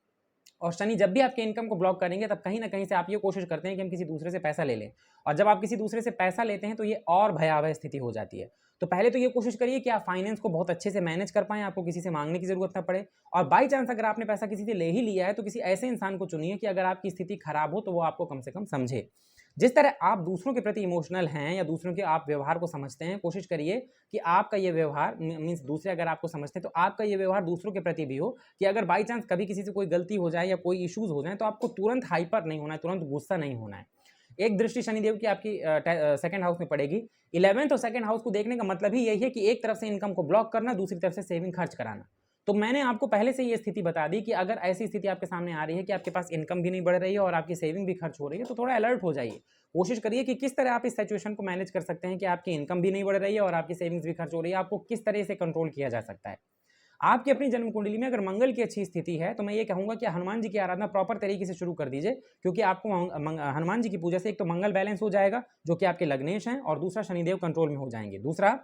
और शनि जब भी आपके इनकम को ब्लॉक करेंगे तब कहीं ना कहीं से आप ये कोशिश करते हैं कि हम किसी दूसरे से पैसा ले लें, और जब आप किसी दूसरे से पैसा लेते हैं तो ये और भयावह स्थिति हो जाती है। तो पहले तो ये कोशिश करिए कि आप फाइनेंस को बहुत अच्छे से मैनेज कर पाएं, आपको किसी से मांगने की जरूरत ना पड़े। और बाई चांस अगर आपने पैसा किसी से ले ही लिया है तो किसी ऐसे इंसान को चुनिए कि अगर आपकी स्थिति खराब हो तो वो आपको कम से कम समझे। जिस तरह आप दूसरों के प्रति इमोशनल हैं या दूसरों के आप व्यवहार को समझते हैं, कोशिश करिए कि आपका ये व्यवहार मीन्स दूसरे अगर आपको समझते हैं तो आपका ये व्यवहार दूसरों के प्रति भी हो कि अगर बाई चांस कभी किसी से कोई गलती हो जाए या कोई इश्यूज हो जाए तो आपको तुरंत हाइपर नहीं होना है, तुरंत गुस्सा नहीं होना है। एक दृष्टि शनिदेव की आपकी 2nd हाउस में पड़ेगी। 11th और 2nd हाउस को देखने का मतलब ही यही है कि एक तरफ से इनकम को ब्लॉक करना, दूसरी तरफ से सेविंग खर्च कराना। तो मैंने आपको पहले से ये स्थिति बता दी कि अगर ऐसी स्थिति आपके सामने आ रही है कि आपके पास इनकम भी नहीं बढ़ रही है और आपकी सेविंग भी खर्च हो रही है तो थोड़ा अलर्ट हो जाइए। कोशिश करिए कि किस तरह आप इस सिचुएशन को मैनेज कर सकते हैं कि आपकी इनकम भी नहीं बढ़ रही है और आपकी सेविंग्स भी खर्च हो रही है, आपको किस तरह से कंट्रोल किया जा सकता है। आपकी अपनी जन्म कुंडली में अगर मंगल की अच्छी स्थिति है तो मैं ये कहूंगा कि हनुमान जी की आराधना प्रॉपर तरीके से शुरू कर दीजिए, क्योंकि आपको हनुमान जी की पूजा से एक तो मंगल बैलेंस हो जाएगा जो कि आपके लग्नेश हैं, और दूसरा शनिदेव कंट्रोल में हो जाएंगे। दूसरा,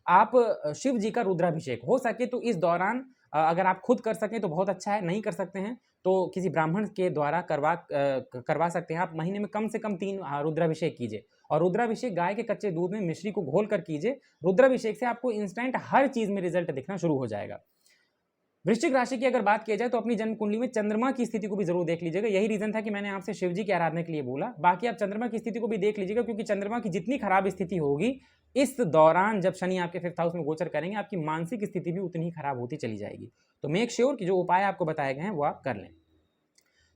आप शिव जी का रुद्राभिषेक हो सके तो इस दौरान अगर आप खुद कर सकें तो बहुत अच्छा है, नहीं कर सकते हैं तो किसी ब्राह्मण के द्वारा करवा सकते हैं। आप महीने में कम से कम 3 रुद्राभिषेक कीजिए, और रुद्राभिषेक गाय के कच्चे दूध में मिश्री को घोल कर कीजिए। रुद्राभिषेक से आपको इंस्टेंट हर चीज में रिजल्ट दिखना शुरू हो जाएगा। वृश्चिक राशि की अगर बात किया जाए तो अपनी जन्म कुंडली में चंद्रमा की स्थिति को भी जरूर देख लीजिएगा। यही रीजन था कि मैंने आपसे शिव जी की आराधना के लिए बोला। बाकी आप चंद्रमा की स्थिति को भी देख लीजिएगा, क्योंकि चंद्रमा की जितनी खराब स्थिति होगी इस दौरान जब शनि आपके 5th हाउस में गोचर करेंगे, आपकी मानसिक स्थिति भी उतनी ही खराब होती चली जाएगी। तो मेक श्योर कि जो उपाय आपको बताए गए हैं वो आप कर लें।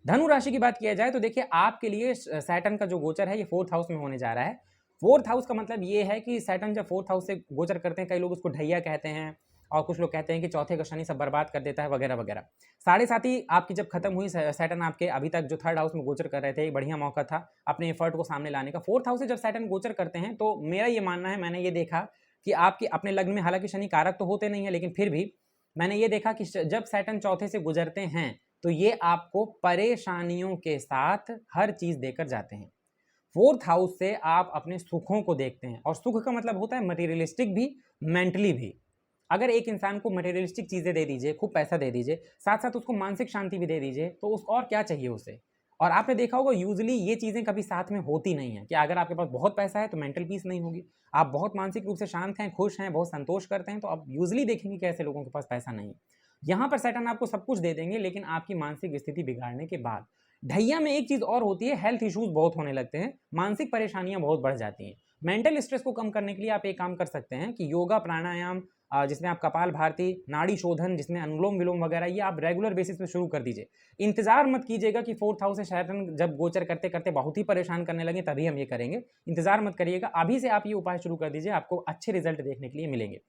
धनु राशि की बात किया जाए तो देखिए आपके लिए सैटर्न का जो गोचर है ये 4th हाउस में होने जा रहा है। 4th हाउस का मतलब ये है कि सैटर्न जब 4th हाउस से गोचर करते हैं, कई लोग उसको ढैया कहते हैं और कुछ लोग कहते हैं कि चौथे का शनि सब बर्बाद कर देता है वगैरह वगैरह। 7.5 आपकी जब खत्म हुई सैटर्न आपके अभी तक जो 3rd हाउस में गोचर कर रहे थे, बढ़िया मौका था अपने एफर्ट को सामने लाने का। 4th हाउस से जब सैटर्न गोचर करते हैं तो मेरा ये मानना है, मैंने ये देखा कि आपके अपने लग्न में हालांकि शनि कारक तो होते नहीं है, लेकिन फिर भी मैंने ये देखा कि जब सैटर्न चौथे से गुजरते हैं तो ये आपको परेशानियों के साथ हर चीज देकर जाते हैं। 4th हाउस से आप अपने सुखों को देखते हैं, और सुख का मतलब होता है मटेरियलिस्टिक भी, मेंटली भी। अगर एक इंसान को मटेरियलिस्टिक चीजें दे दीजिए, खूब पैसा दे दीजिए, साथ साथ उसको मानसिक शांति भी दे दीजिए, तो उस और क्या चाहिए उसे। और आपने देखा होगा यूजुअली ये चीजें कभी साथ में होती नहीं है कि अगर आपके पास बहुत पैसा है तो मेंटल पीस नहीं होगी, आप बहुत मानसिक रूप से शांत हैं, खुश हैं, बहुत संतोष करते हैं, तो आप यूजुअली देखेंगे कि ऐसे लोगों के पास पैसा नहीं है। यहाँ पर सैटर्न आपको सब कुछ दे देंगे, लेकिन आपकी मानसिक स्थिति बिगाड़ने के बाद। ढैया में एक चीज और होती है, हेल्थ इश्यूज बहुत होने लगते हैं, मानसिक परेशानियां बहुत बढ़ जाती हैं। मेंटल स्ट्रेस को कम करने के लिए आप एक काम कर सकते हैं कि योगा, प्राणायाम, जिसमें आप कपाल भारती, नाड़ी शोधन, जिसमें अनुलोम विलोम वगैरह, ये आप रेगुलर बेसिस पे शुरू कर दीजिए। इंतजार मत कीजिएगा कि 4th हाउस से शैतान जब गोचर करते करते बहुत ही परेशान करने लगे तभी हम ये करेंगे। इंतजार मत करिएगा, अभी से आप ये उपाय शुरू कर दीजिए, आपको अच्छे रिजल्ट देखने के लिए मिलेंगे।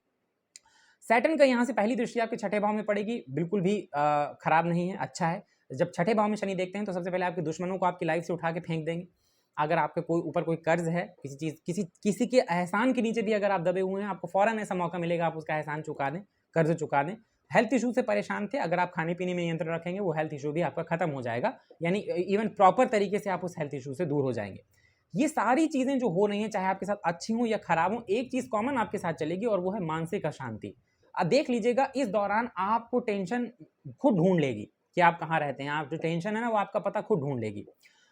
सैटर्न का यहाँ से पहली दृष्टि आपके छठे भाव में पड़ेगी, बिल्कुल भी खराब नहीं है, अच्छा है। जब छठे भाव में शनि देखते हैं तो सबसे पहले आपके दुश्मनों को आपकी लाइफ से उठा के फेंक देंगे। अगर आपके कोई ऊपर कोई कर्ज है, किसी चीज़ किसी के एहसान के नीचे भी अगर आप दबे हुए हैं, आपको फौरन ऐसा मौका मिलेगा आप उसका एहसान चुका दें, कर्ज चुका दें। हेल्थ इशू से परेशान थे, अगर आप खाने पीने में नियंत्रण रखेंगे वो हेल्थ इशू भी आपका खत्म हो जाएगा, यानी इवन प्रॉपर तरीके से आप उस हेल्थ इशू से दूर हो जाएंगे। ये सारी चीज़ें जो हो रही हैं, चाहे आपके साथ अच्छी हों या खराब हों, एक चीज़ कॉमन आपके साथ चलेगी और वो है मानसिक अशांति। देख लीजिएगा इस दौरान आपको टेंशन खुद ढूंढ लेगी कि आप कहाँ रहते हैं, आप जो टेंशन है ना वो आपका पता खुद ढूंढ लेगी।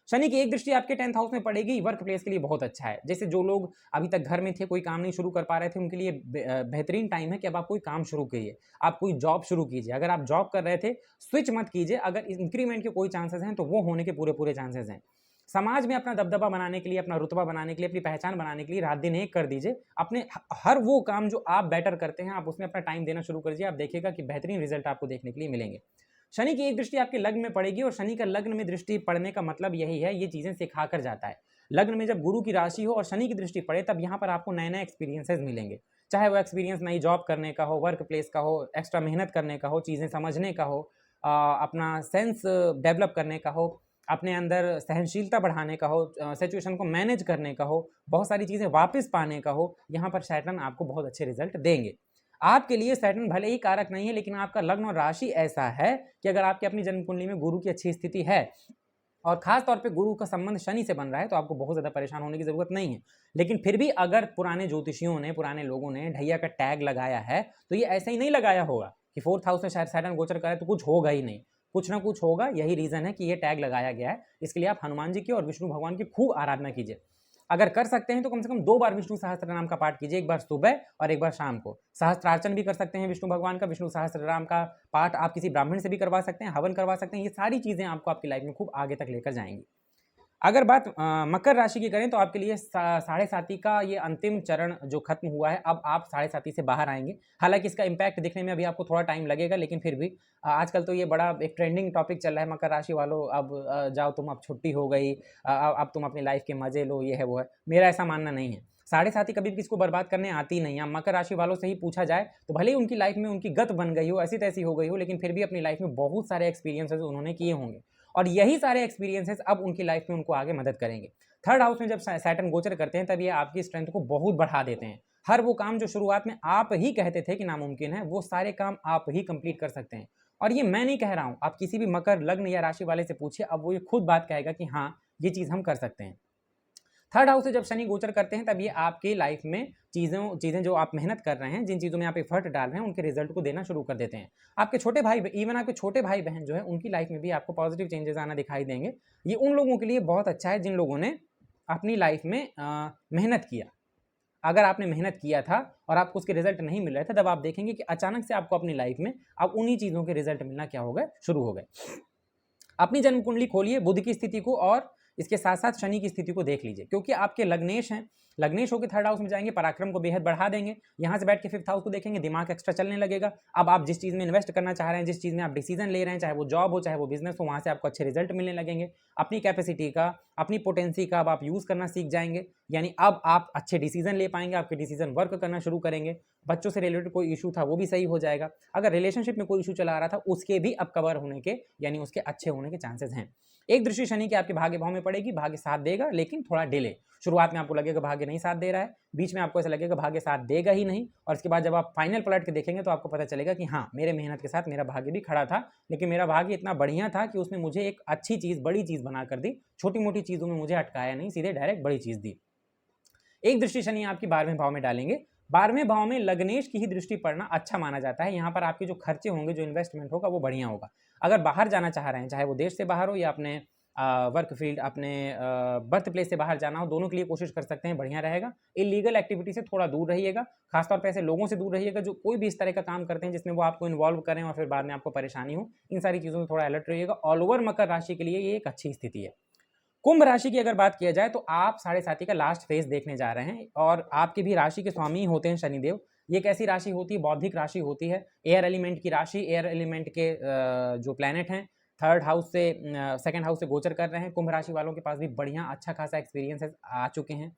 शनि की एक दृष्टि आपके 10th हाउस में पड़ेगी, वर्क प्लेस के लिए बहुत अच्छा है। जैसे जो लोग अभी तक घर में थे, कोई काम नहीं शुरू कर पा रहे थे, उनके लिए बेहतरीन टाइम है कि अब आप कोई काम शुरू कीजिए, आप कोई जॉब शुरू कीजिए। अगर आप जॉब कर रहे थे स्विच मत कीजिए, अगर इंक्रीमेंट के कोई चांसेस हैं तो वो होने के पूरे पूरे चांसेस हैं। समाज में अपना दबदबा बनाने के लिए, अपना रुतबा बनाने के लिए, अपनी पहचान बनाने के लिए रात दिन एक कर दीजिए। अपने हर वो काम जो आप बेटर करते हैं आप उसमें अपना टाइम देना शुरू कर दीजिए, आप देखिएगा कि बेहतरीन रिजल्ट आपको देखने के लिए मिलेंगे। शनि की एक दृष्टि आपके लग्न में पड़ेगी और शनि का लग्न में दृष्टि पड़ने का मतलब यही है, ये चीजें सिखा कर जाता है। लग्न में जब गुरु की राशि हो और शनि की दृष्टि पड़े तब यहाँ पर आपको नए नए एक्सपीरियंसेस मिलेंगे, चाहे वो एक्सपीरियंस नई जॉब करने का हो, वर्क प्लेस का हो, एक्स्ट्रा मेहनत करने का हो, चीज़ें समझने का हो, अपना सेंस डेवलप करने का हो, अपने अंदर सहनशीलता बढ़ाने का हो, सिचुएशन को मैनेज करने का हो, बहुत सारी चीज़ें वापस पाने का हो, यहाँ पर सैटर्न आपको बहुत अच्छे रिजल्ट देंगे। आपके लिए सैटर्न भले ही कारक नहीं है, लेकिन आपका लग्न और राशि ऐसा है कि अगर आपकी अपनी जन्म कुंडली में गुरु की अच्छी स्थिति है और खास तौर पे गुरु का संबंध शनि से बन रहा है तो आपको बहुत ज़्यादा परेशान होने की ज़रूरत नहीं है। लेकिन फिर भी अगर पुराने ज्योतिषियों ने, पुराने लोगों ने ढैया का टैग लगाया है तो ये ऐसे ही नहीं लगाया होगा कि 4th हाउस में शायद सैटर्न गोचर करे तो कुछ होगा ही नहीं, कुछ ना कुछ होगा। यही रीज़न है कि ये टैग लगाया गया है। इसके लिए आप हनुमान जी की और विष्णु भगवान की खूब आराधना कीजिए। अगर कर सकते हैं तो कम से कम 2 बार विष्णु सहस्त्र नाम का पाठ कीजिए, एक बार सुबह और एक बार शाम को। सहस्त्रार्चन भी कर सकते हैं विष्णु भगवान का, विष्णु सहस्त्र नाम का पाठ आप किसी ब्राह्मण से भी करवा सकते हैं, हवन करवा सकते हैं। ये सारी चीज़ें आपको आपकी लाइफ में खूब आगे तक लेकर जाएंगी। अगर बात मकर राशि की करें तो आपके लिए साढ़े साथी का ये अंतिम चरण जो खत्म हुआ है, अब आप साढ़े साथी से बाहर आएंगे। हालांकि इसका इम्पैक्ट दिखने में अभी आपको थोड़ा टाइम लगेगा, लेकिन फिर भी आजकल तो ये बड़ा एक ट्रेंडिंग टॉपिक चल रहा है, मकर राशि वालों अब जाओ तुम, अब छुट्टी हो गई, अब तुम अपनी लाइफ के मजे लो, ये है वो है। मेरा ऐसा मानना नहीं है। साढ़े साथी कभी भी किसको बर्बाद करने आती नहीं है। मकर राशि वालों से ही पूछा जाए तो भले ही उनकी लाइफ में उनकी गत बन गई हो, ऐसी तैसी हो गई हो, लेकिन फिर भी अपनी लाइफ में बहुत सारे एक्सपीरियंसेस उन्होंने किए होंगे और यही सारे एक्सपीरियंसेस अब उनकी लाइफ में उनको आगे मदद करेंगे। 3rd हाउस में जब सैटर्न गोचर करते हैं तब ये आपकी स्ट्रेंथ को बहुत बढ़ा देते हैं। हर वो काम जो शुरुआत में आप ही कहते थे कि नामुमकिन है, वो सारे काम आप ही कंप्लीट कर सकते हैं। और ये मैं नहीं कह रहा हूँ, आप किसी भी मकर लग्न या राशि वाले से पूछिए, अब वो ये खुद बात कहेगा कि हाँ ये चीज़ हम कर सकते हैं। 3rd हाउस से जब शनि गोचर करते हैं तब ये आपकी लाइफ में चीज़ें जो आप मेहनत कर रहे हैं, जिन चीज़ों में आप एफर्ट डाल रहे हैं, उनके रिजल्ट को देना शुरू कर देते हैं। आपके छोटे भाई, इवन आपके छोटे भाई बहन जो है उनकी लाइफ में भी आपको पॉजिटिव चेंजेस आना दिखाई देंगे। ये उन लोगों के लिए बहुत अच्छा है जिन लोगों ने अपनी लाइफ में मेहनत किया। अगर आपने मेहनत किया था और आपको उसके रिजल्ट नहीं मिल रहे थे, तब आप देखेंगे कि अचानक से आपको अपनी लाइफ में अब उन्हीं चीज़ों के रिजल्ट मिलना क्या हो गए, शुरू हो गए। अपनी जन्म कुंडली खोलिए, बुध की स्थिति को और इसके साथ साथ शनि की स्थिति को देख लीजिए, क्योंकि आपके लग्नेश हैं। लग्नेश होकर 3rd हाउस में जाएंगे, पराक्रम को बेहद बढ़ा देंगे। यहाँ से बैठ के 5th हाउस को देखेंगे, दिमाग एक्स्ट्रा चलने लगेगा। अब आप जिस चीज़ में इन्वेस्ट करना चाह रहे हैं, जिस चीज़ में आप डिसीजन ले रहे हैं, चाहे वो जॉब हो चाहे वो बिजनेस हो, वहाँ से आपको अच्छे रिजल्ट मिलने लगेंगे। अपनी कैपेसिटी का, अपनी पोटेंसी का अब आप यूज़ करना सीख जाएंगे, यानी अब आप अच्छे डिसीजन ले पाएंगे, आपके डिसीजन वर्क करना शुरू करेंगे। बच्चों से रिलेटेड कोई इशू था वो भी सही हो जाएगा। अगर रिलेशनशिप में कोई इशू चला आ रहा था उसके भी अब कवर होने के, यानी उसके अच्छे होने के चांसेस हैं। एक दृष्टि शनि की आपके भाग्य भाव में पड़ेगी, भाग्य साथ देगा लेकिन थोड़ा डिले। शुरुआत में आपको लगेगा भाग्य नहीं साथ दे रहा है, बीच में आपको ऐसा लगेगा भाग्य साथ देगा ही नहीं, और इसके बाद जब आप फाइनल पलट के देखेंगे तो आपको पता चलेगा कि हाँ मेरे मेहनत के साथ मेरा भाग्य भी खड़ा था, लेकिन मेरा भाग्य इतना बढ़िया था कि उसने मुझे एक अच्छी चीज़, बड़ी चीज़ बना कर दी। छोटी मोटी चीज़ों में मुझे अटकाया नहीं, सीधे डायरेक्ट बड़ी चीज़ दी। एक दृष्टि शनि आपकी 12वें भाव में डालेंगे। 12वें भाव में लग्नेश की ही दृष्टि पड़ना अच्छा माना जाता है। यहाँ पर आपके जो खर्चे होंगे, जो इन्वेस्टमेंट होगा वो बढ़िया होगा। अगर बाहर जाना चाह रहे हैं, चाहे वो देश से बाहर हो या अपने वर्क फील्ड, अपने बर्थ प्लेस से बाहर जाना हो, दोनों के लिए कोशिश कर सकते हैं, बढ़िया रहेगा। इलीगल एक्टिविटी से थोड़ा दूर रहिएगा, खासतौर पर ऐसे लोगों से दूर रहिएगा जो कोई भी इस तरह का काम करते हैं जिसमें वो आपको इन्वॉल्व करें और फिर बाद में आपको परेशानी हो। इन सारी चीज़ों से थोड़ा अलर्ट रहिएगा। ऑल ओवर मकर राशि के लिए ये एक अच्छी स्थिति है। कुंभ राशि की अगर बात किया जाए तो आप 7.5 का लास्ट फेज देखने जा रहे हैं और आपके भी राशि के स्वामी होते हैं शनिदेव। ये कैसी राशि होती है? बौद्धिक राशि होती है, एयर एलिमेंट की राशि। एयर एलिमेंट के जो प्लैनेट हैं थर्ड हाउस से सेकंड हाउस से गोचर कर रहे हैं। कुंभ राशि वालों के पास भी बढ़िया अच्छा खासा एक्सपीरियंसेस आ चुके हैं।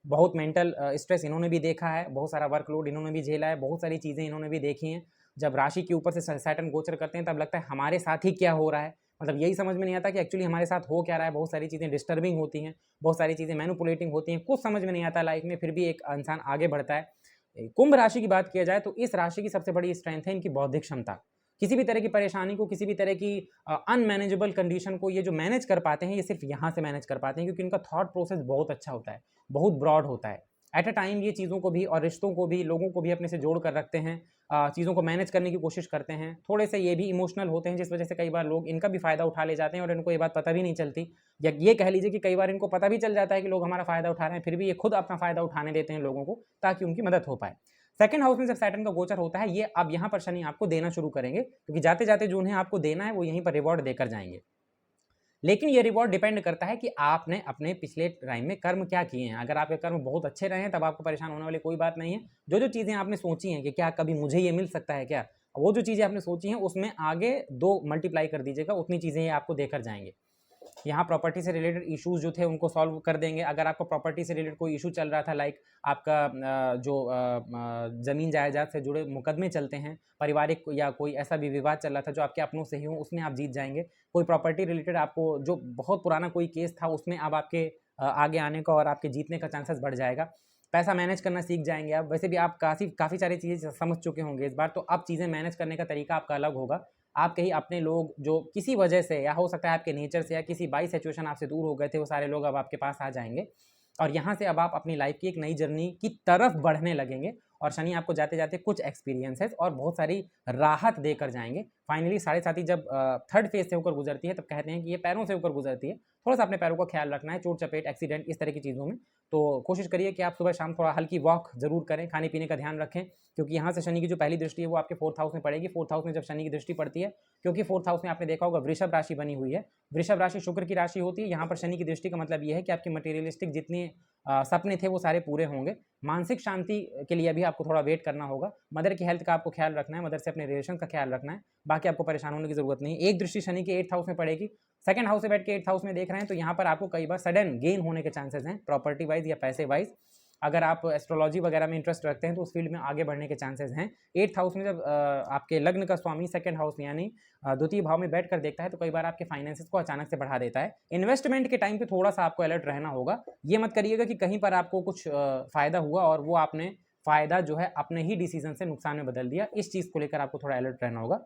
बहुत मेंटल स्ट्रेस इन्होंने भी देखा है, बहुत सारा वर्कलोड इन्होंने भी झेला है, बहुत सारी चीज़ें इन्होंने भी देखी हैं। जब राशि के ऊपर से सैटर्न गोचर करते हैं तब लगता है हमारे साथ ही क्या हो रहा है, मतलब यही समझ में नहीं आता कि एक्चुअली हमारे साथ हो क्या रहा है। बहुत सारी चीज़ें डिस्टर्बिंग होती हैं, बहुत सारी चीज़ें मैनिपुलेटिंग होती हैं, कुछ समझ में नहीं आता लाइफ में, फिर भी एक इंसान आगे बढ़ता है। कुंभ राशि की बात किया जाए तो इस राशि की सबसे बड़ी स्ट्रेंथ है इनकी बौद्धिक क्षमता। किसी भी तरह की परेशानी को, किसी भी तरह की अनमैनेजेबल कंडीशन को ये जो मैनेज कर पाते हैं, ये सिर्फ यहाँ से मैनेज कर पाते हैं क्योंकि इनका थॉट प्रोसेस बहुत अच्छा होता है, बहुत ब्रॉड होता है। एट अ टाइम ये चीज़ों को भी और रिश्तों को भी, लोगों को भी अपने से जोड़ कर रखते हैं, चीज़ों को मैनेज करने की कोशिश करते हैं। थोड़े से ये भी इमोशनल होते हैं जिस वजह से कई बार लोग इनका भी फ़ायदा उठा ले जाते हैं और इनको ये बात पता भी नहीं चलती, या ये कह लीजिए कि कई बार इनको पता भी चल जाता है कि लोग हमारा फ़ायदा उठा रहे हैं, फिर भी ये खुद अपना फ़ायदा उठाने देते हैं लोगों को ताकि उनकी मदद हो पाए। सेकंड हाउस में जब सैटर्न का गोचर होता है, ये अब यहाँ पर शनि आपको देना शुरू करेंगे क्योंकि जाते जाते जो उन्हें आपको देना है वो यहीं पर रिवॉर्ड देकर जाएंगे। लेकिन ये रिवॉर्ड डिपेंड करता है कि आपने अपने पिछले टाइम में कर्म क्या किए हैं। अगर आपके कर्म बहुत अच्छे रहे हैं तब आपको परेशान होने वाली कोई बात नहीं है। जो जो चीज़ें आपने सोची हैं कि क्या कभी मुझे ये मिल सकता है क्या, वो जो चीज़ें आपने सोची हैं उसमें आगे 2 मल्टीप्लाई कर दीजिएगा, उतनी चीज़ें ये आपको देकर जाएंगे। यहाँ प्रॉपर्टी से रिलेटेड इश्यूज जो थे उनको सॉल्व कर देंगे। अगर आपको प्रॉपर्टी से रिलेटेड कोई इशू चल रहा था, लाइक आपका ज़मीन जायदाद से जुड़े मुकदमे चलते हैं, पारिवारिक या कोई ऐसा भी विवाद चल रहा था जो आपके अपनों से ही हो, उसमें आप जीत जाएंगे। कोई प्रॉपर्टी रिलेटेड आपको जो बहुत पुराना कोई केस था उसमें अब आपके आगे आने का और आपके जीतने का चांसेस बढ़ जाएगा। पैसा मैनेज करना सीख जाएंगे आप। वैसे भी आप काफ़ी सारी चीज़ें समझ चुके होंगे इस बार, तो अब चीज़ें मैनेज करने का तरीका आपका अलग होगा। आप कहीं अपने लोग जो किसी वजह से, या हो सकता है आपके नेचर से या किसी बाई सिचुएशन आपसे दूर हो गए थे, वो सारे लोग अब आपके पास आ जाएंगे और यहाँ से अब आप अपनी लाइफ की एक नई जर्नी की तरफ बढ़ने लगेंगे और शनि आपको जाते जाते कुछ एक्सपीरियंसेस और बहुत सारी राहत देकर जाएंगे। फाइनली 7.5 जब थर्ड फेज से होकर गुजरती है तब कहते हैं कि ये पैरों से होकर गुजरती है। थोड़ा सा अपने पैरों का ख्याल रखना है, चोट चपेट एक्सीडेंट इस तरह की चीज़ों में। तो कोशिश करिए कि आप सुबह शाम थोड़ा हल्की वॉक जरूर करें, खाने पीने का ध्यान रखें क्योंकि यहाँ से शनि की जो पहली दृष्टि है वो आपके 4th हाउस में पड़ेगी। 4th हाउस में जब शनि की दृष्टि पड़ती है, क्योंकि 4th हाउस में आपने देखा होगा वृषभ राशि बनी हुई है, वृषभ राशि शुक्र की राशि होती है। यहाँ पर शनि की दृष्टि का मतलब ये है कि आपके मटेरियलिस्टिक जितने सपने थे वो सारे पूरे होंगे। मानसिक शांति के लिए भी आपको थोड़ा वेट करना होगा। मदर की हेल्थ का आपको ख्याल रखना है, मदर से अपने रिलेशन का ख्याल रखना है, बाकी आपको परेशान होने की जरूरत नहीं। एक दृष्टि शनि के 8th हाउस में पड़ेगी, सेकंड हाउस से बैठ के 8th हाउस में देख रहे हैं, तो यहाँ पर आपको कई बार सडन गेन होने के चांसेस हैं, प्रॉपर्टी वाइज या पैसे वाइज। अगर आप एस्ट्रोलॉजी वगैरह में इंटरेस्ट रखते हैं तो उस फील्ड में आगे बढ़ने के चांसेस हैं। 8th हाउस में जब आपके लग्न का स्वामी सेकंड हाउस यानी द्वितीय भाव में बैठ कर देखता है तो कई बार आपके फाइनेंसेस को अचानक से बढ़ा देता है। इन्वेस्टमेंट के टाइम पे थोड़ा सा आपको अलर्ट रहना होगा। ये मत करिएगा कि कहीं पर आपको कुछ फायदा हुआ और वो आपने फायदा जो है अपने ही डिसीजन से नुकसान में बदल दिया। इस चीज़ को लेकर आपको थोड़ा अलर्ट रहना होगा।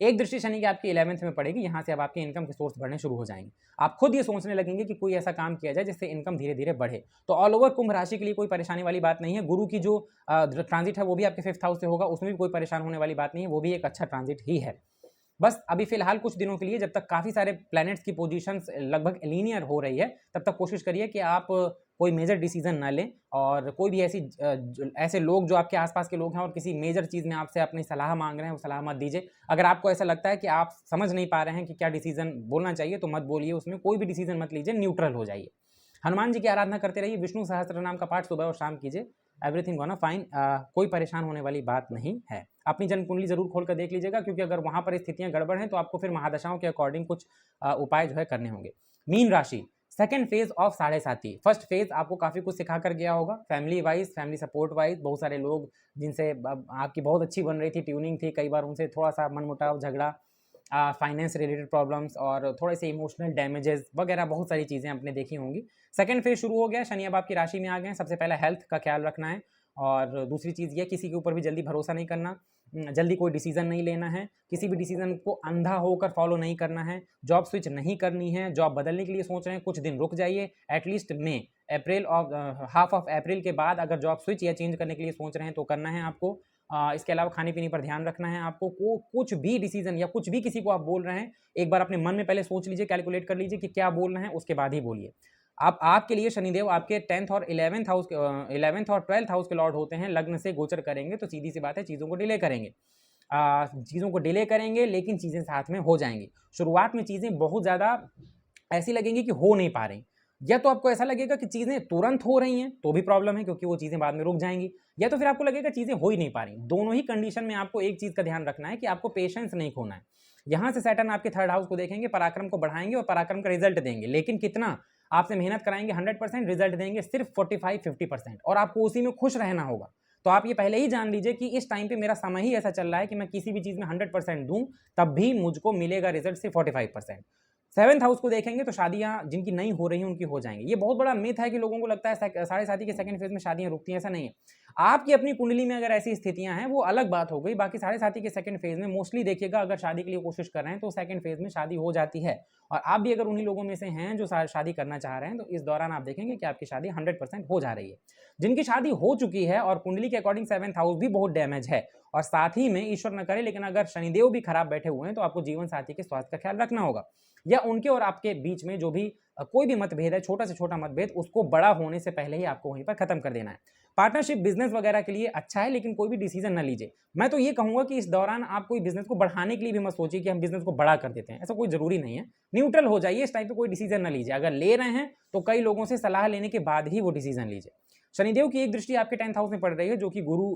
एक दृष्टि शनि की आपकी 11th में पड़ेगी, यहाँ से अब आपके इनकम के सोर्स बढ़ने शुरू हो जाएंगे। आप खुद ये सोचने लगेंगे कि कोई ऐसा काम किया जाए जिससे इनकम धीरे धीरे बढ़े। तो ऑल ओवर कुंभ राशि के लिए कोई परेशानी वाली बात नहीं है। गुरु की जो ट्रांजिट है वो भी आपके 5th हाउस से होगा, उसमें भी कोई परेशान होने वाली बात नहीं है, वो भी एक अच्छा ट्रांजिट ही है। बस अभी फिलहाल कुछ दिनों के लिए जब तक काफ़ी सारे प्लैनेट्स की पोजीशंस लगभग लीनियर हो रही है तब तक कोशिश करिए कि आप कोई मेजर डिसीजन ना लें और कोई भी ऐसे लोग जो आपके आसपास के लोग हैं और किसी मेजर चीज़ में आपसे अपनी सलाह मांग रहे हैं वो सलाह मत दीजिए। अगर आपको ऐसा लगता है कि आप समझ नहीं पा रहे हैं कि क्या डिसीजन बोलना चाहिए तो मत बोलिए, उसमें कोई भी डिसीजन मत लीजिए, न्यूट्रल हो जाइए। हनुमान जी की आराधना करते रहिए, विष्णु सहस्त्र नाम का पाठ सुबह और शाम कीजिए, एवरीथिंग गोना फाइन। कोई परेशान होने वाली बात नहीं है। अपनी जन्म कुंडली जरूर खोल कर देख लीजिएगा क्योंकि अगर वहां पर स्थितियां गड़बड़ हैं तो आपको फिर महादशाओं के अकॉर्डिंग कुछ उपाय जो है करने होंगे। मीन राशि, second phase of 7.5। First phase आपको काफ़ी कुछ सिखा कर गया होगा, family wise, family support wise. बहुत सारे लोग जिनसे आपकी बहुत अच्छी बन रही थी, ट्यूनिंग थी, कई बार उनसे थोड़ा सा मनमुटाव, झगड़ा, फाइनेंस रिलेटेड प्रॉब्लम्स और थोड़े से इमोशनल डैमेजेस वगैरह बहुत सारी चीज़ें आपने देखी होंगी। सेकंड फेज शुरू हो गया, शनि अब आपकी राशि में आ गए। सबसे पहले हेल्थ का ख्याल रखना है और दूसरी चीज़ ये, किसी के ऊपर भी जल्दी भरोसा नहीं करना, जल्दी कोई डिसीजन नहीं लेना है, किसी भी डिसीजन को अंधा होकर फॉलो नहीं करना है। जॉब स्विच नहीं करनी है, जॉब बदलने के लिए सोच रहे हैं कुछ दिन रुक जाइए, एटलीस्ट मई अप्रैल और हाफ ऑफ अप्रैल के बाद अगर जॉब स्विच या चेंज करने के लिए सोच रहे हैं तो करना है आपको। इसके अलावा खाने पीने पर ध्यान रखना है आपको। कुछ भी डिसीजन या कुछ भी किसी को आप बोल रहे हैं, एक बार अपने मन में पहले सोच लीजिए, कैलकुलेट कर लीजिए कि क्या बोल रहे हैं, उसके बाद ही बोलिए। आपके लिए शनिदेव आपके 10th और 11th हाउस 11th और 12th हाउस के लॉर्ड होते हैं, लग्न से गोचर करेंगे तो सीधी सी बात है चीज़ों को डिले करेंगे। चीज़ों को डिले करेंगे लेकिन चीज़ें साथ में हो जाएंगी। शुरुआत में चीज़ें बहुत ज़्यादा ऐसी लगेंगी कि हो नहीं पा रही, या तो आपको ऐसा लगेगा कि चीज़ें तुरंत हो रही हैं तो भी प्रॉब्लम है क्योंकि वो चीज़ें बाद में रुक जाएंगी, या तो फिर आपको लगेगा चीज़ें हो ही नहीं पा रही। दोनों ही कंडीशन में आपको एक चीज़ का ध्यान रखना है कि आपको पेशेंस नहीं खोना है। यहाँ से सैटर्न आपके थर्ड हाउस को देखेंगे, पराक्रम को बढ़ाएंगे और पराक्रम का रिजल्ट देंगे, लेकिन कितना आपसे मेहनत कराएंगे, 100%, रिजल्ट देंगे सिर्फ 45-50%, और आपको उसी में खुश रहना होगा। तो आप ये पहले ही जान लीजिए कि इस टाइम पे मेरा समय ही ऐसा चल रहा है कि मैं किसी भी चीज़ में 100% दूं तब भी मुझको मिलेगा रिजल्ट सिर्फ 45%। सेवंथ हाउस को देखेंगे तो शादियां जिनकी नहीं हो रही हैं उनकी हो जाएंगी। ये बहुत बड़ा मिथ है कि लोगों को लगता है साढ़े साथी के सेकंड फेज में शादियां रुकती हैं, ऐसा नहीं है। आपकी अपनी कुंडली में अगर ऐसी स्थितियां हैं वो अलग बात हो गई, बाकी साढ़े साथी के सेकंड फेज में मोस्टली देखिएगा अगर शादी के लिए कोशिश कर रहे हैं तो सेकंड फेज में शादी हो जाती है। और आप भी अगर उन्हीं लोगों में से हैं जो शादी करना चाह रहे हैं तो इस दौरान आप देखेंगे कि आपकी शादी 100% हो जा रही है। जिनकी शादी हो चुकी है और कुंडली के अकॉर्डिंग सेवंथ हाउस भी बहुत डैमेज है, और साथ ही में ईश्वर न करे लेकिन अगर शनिदेव भी खराब बैठे हुए हैं तो आपको जीवन साथी के स्वास्थ्य का ख्याल रखना होगा, या उनके और आपके बीच में जो भी कोई भी मतभेद है, छोटा से छोटा मतभेद, उसको बड़ा होने से पहले ही आपको वहीं पर खत्म कर देना है। पार्टनरशिप बिजनेस वगैरह के लिए अच्छा है, लेकिन कोई भी डिसीजन ना लीजिए। मैं तो ये कहूंगा कि इस दौरान आप कोई बिजनेस को बढ़ाने के लिए भी मत सोचिए कि हम बिजनेस को बड़ा कर देते हैं, ऐसा कोई जरूरी नहीं है। न्यूट्रल हो जाइए, इस टाइप पे कोई डिसीजन ना लीजिए। अगर ले रहे हैं तो कई लोगों से सलाह लेने के बाद ही वो डिसीजन लीजिए। शनिदेव की एक दृष्टि आपके 10th हाउस में पड़ रही है जो कि गुरु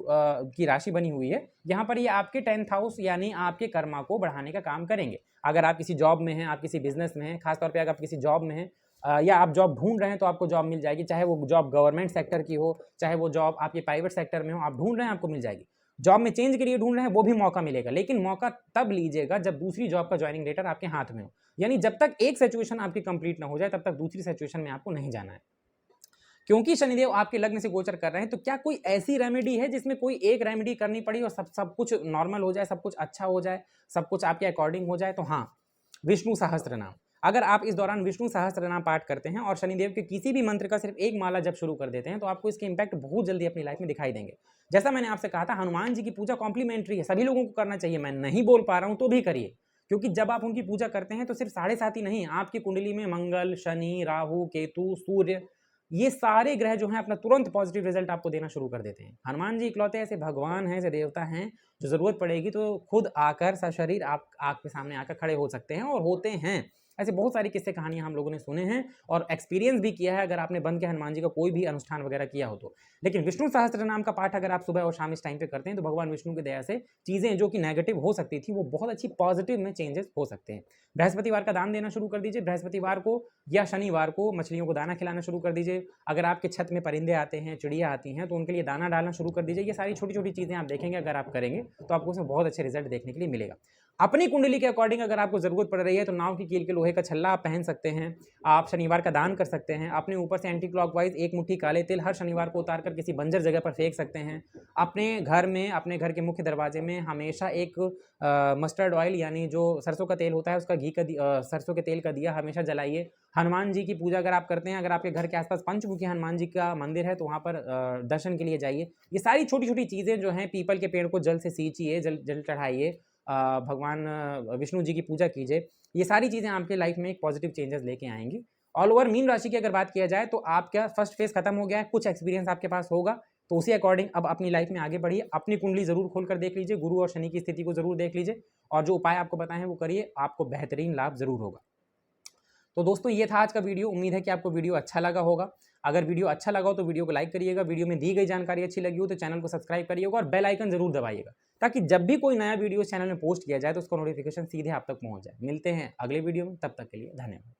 की राशि बनी हुई है। यहाँ पर ये आपके 10th हाउस यानी आपके कर्मा को बढ़ाने का काम करेंगे। अगर आप किसी जॉब में हैं, आप किसी बिजनेस में हैं, खासतौर पे अगर आप किसी जॉब में हैं या आप जॉब ढूंढ रहे हैं तो आपको जॉब मिल जाएगी, चाहे वो जॉब गवर्नमेंट सेक्टर की हो, चाहे वो जॉब आपके प्राइवेट सेक्टर में हो, आप ढूंढ रहे हैं आपको मिल जाएगी। जॉब में चेंज के लिए ढूंढ रहे हैं वो भी मौका मिलेगा, लेकिन मौका तब लीजिएगा जब दूसरी जॉब का ज्वाइनिंग लेटर आपके हाथ में हो। यानी जब तक एक सिचुएशन आपकी कंप्लीट ना हो जाए तब तक दूसरी सिचुएशन में आपको नहीं जाना है। क्योंकि शनिदेव आपके लग्न से गोचर कर रहे हैं तो क्या कोई ऐसी रेमेडी है जिसमें कोई एक रेमेडी करनी पड़ी और सब कुछ नॉर्मल हो जाए, सब कुछ अच्छा हो जाए, सब कुछ आपके अकॉर्डिंग हो जाए? तो हाँ, विष्णु सहस्त्र नाम। अगर आप इस दौरान विष्णु सहस्त्र नाम पाठ करते हैं और शनिदेव के किसी भी मंत्र का सिर्फ एक माला जब शुरू कर देते हैं तो आपको इसके इंपैक्ट बहुत जल्दी अपनी लाइफ में दिखाई देंगे। जैसा मैंने आपसे कहा था, हनुमान जी की पूजा कॉम्प्लीमेंट्री है, सभी लोगों को करना चाहिए। मैं नहीं बोल पा रहा हूं तो भी करिए, क्योंकि जब आप उनकी पूजा करते हैं तो सिर्फ साढ़े सात ही नहीं, आपकी कुंडली में मंगल, शनि, राहु, केतु, सूर्य, ये सारे ग्रह जो हैं अपना तुरंत पॉजिटिव रिजल्ट आपको देना शुरू कर देते हैं। हनुमान जी इकलौते ऐसे भगवान हैं, ऐसे देवता हैं जो जरूरत पड़ेगी तो खुद आकर सशरीर आप आग के सामने आकर खड़े हो सकते हैं और होते हैं। ऐसे बहुत सारी किस्से कहानियां हम लोगों ने सुने हैं और एक्सपीरियंस भी किया है अगर आपने बन के हनुमान जी का कोई भी अनुष्ठान वगैरह किया हो तो। लेकिन विष्णु सहस्त्र नाम का पाठ अगर आप सुबह और शाम इस टाइम पे करते हैं तो भगवान विष्णु की दया से चीजें जो कि नेगेटिव हो सकती थी वो बहुत अच्छी पॉजिटिव में चेंजेस हो सकते हैं। बृहस्पतिवार का दान देना शुरू कर दीजिए, बृहस्पतिवार को या शनिवार को मछलियों को दाना खिलाना शुरू कर दीजिए। अगर आपके छत में परिंदे आते हैं, चिड़िया आती हैं तो उनके लिए दाना डालना शुरू कर दीजिए। ये सारी छोटी छोटी चीजें आप देखेंगे अगर आप करेंगे तो आपको उसमें बहुत अच्छे रिजल्ट देखने के लिए मिलेगा। अपनी कुंडली के अकॉर्डिंग अगर आपको जरूरत पड़ रही है तो नाव की कील के लोहे का छल्ला आप पहन सकते हैं, आप शनिवार का दान कर सकते हैं। अपने ऊपर से एंटी क्लॉकवाइज एक मुट्ठी काले तिल हर शनिवार को उतार कर किसी बंजर जगह पर फेंक सकते हैं। अपने घर में, अपने घर के मुख्य दरवाजे में हमेशा एक मस्टर्ड ऑयल यानी जो सरसों का तेल होता है उसका सरसों के तेल का दिया हमेशा जलाइए। हनुमान जी की पूजा अगर आप करते हैं, अगर आपके घर के आसपास पंचमुखी हनुमान जी का मंदिर है तो वहाँ पर दर्शन के लिए जाइए। ये सारी छोटी छोटी चीज़ें जो हैं, पीपल के पेड़ को जल से सींचिए, जल चढ़ाइए, भगवान विष्णु जी की पूजा कीजिए। ये सारी चीज़ें आपके लाइफ में एक पॉजिटिव चेंजेस लेके आएंगी। ऑल ओवर मीन राशि की अगर बात किया जाए तो आपका फर्स्ट फेज खत्म हो गया है, कुछ एक्सपीरियंस आपके पास होगा तो उसी अकॉर्डिंग अब अपनी लाइफ में आगे बढ़िए। अपनी कुंडली जरूर खोलकर देख लीजिए, गुरु और शनि की स्थिति को जरूर देख लीजिए और जो उपाय आपको बताए हैं वो करिए, आपको बेहतरीन लाभ जरूर होगा। तो दोस्तों ये था आज का वीडियो। उम्मीद है कि आपको वीडियो अच्छा लगा होगा। अगर वीडियो अच्छा लगा हो तो वीडियो को लाइक करिएगा, वीडियो में दी गई जानकारी अच्छी लगी हो तो चैनल को सब्सक्राइब करिएगा और बेल आइकन जरूर दबाइएगा ताकि जब भी कोई नया वीडियो चैनल में पोस्ट किया जाए तो उसका नोटिफिकेशन सीधे आप तक पहुंच जाए। मिलते हैं अगले वीडियो में, तब तक के लिए धन्यवाद।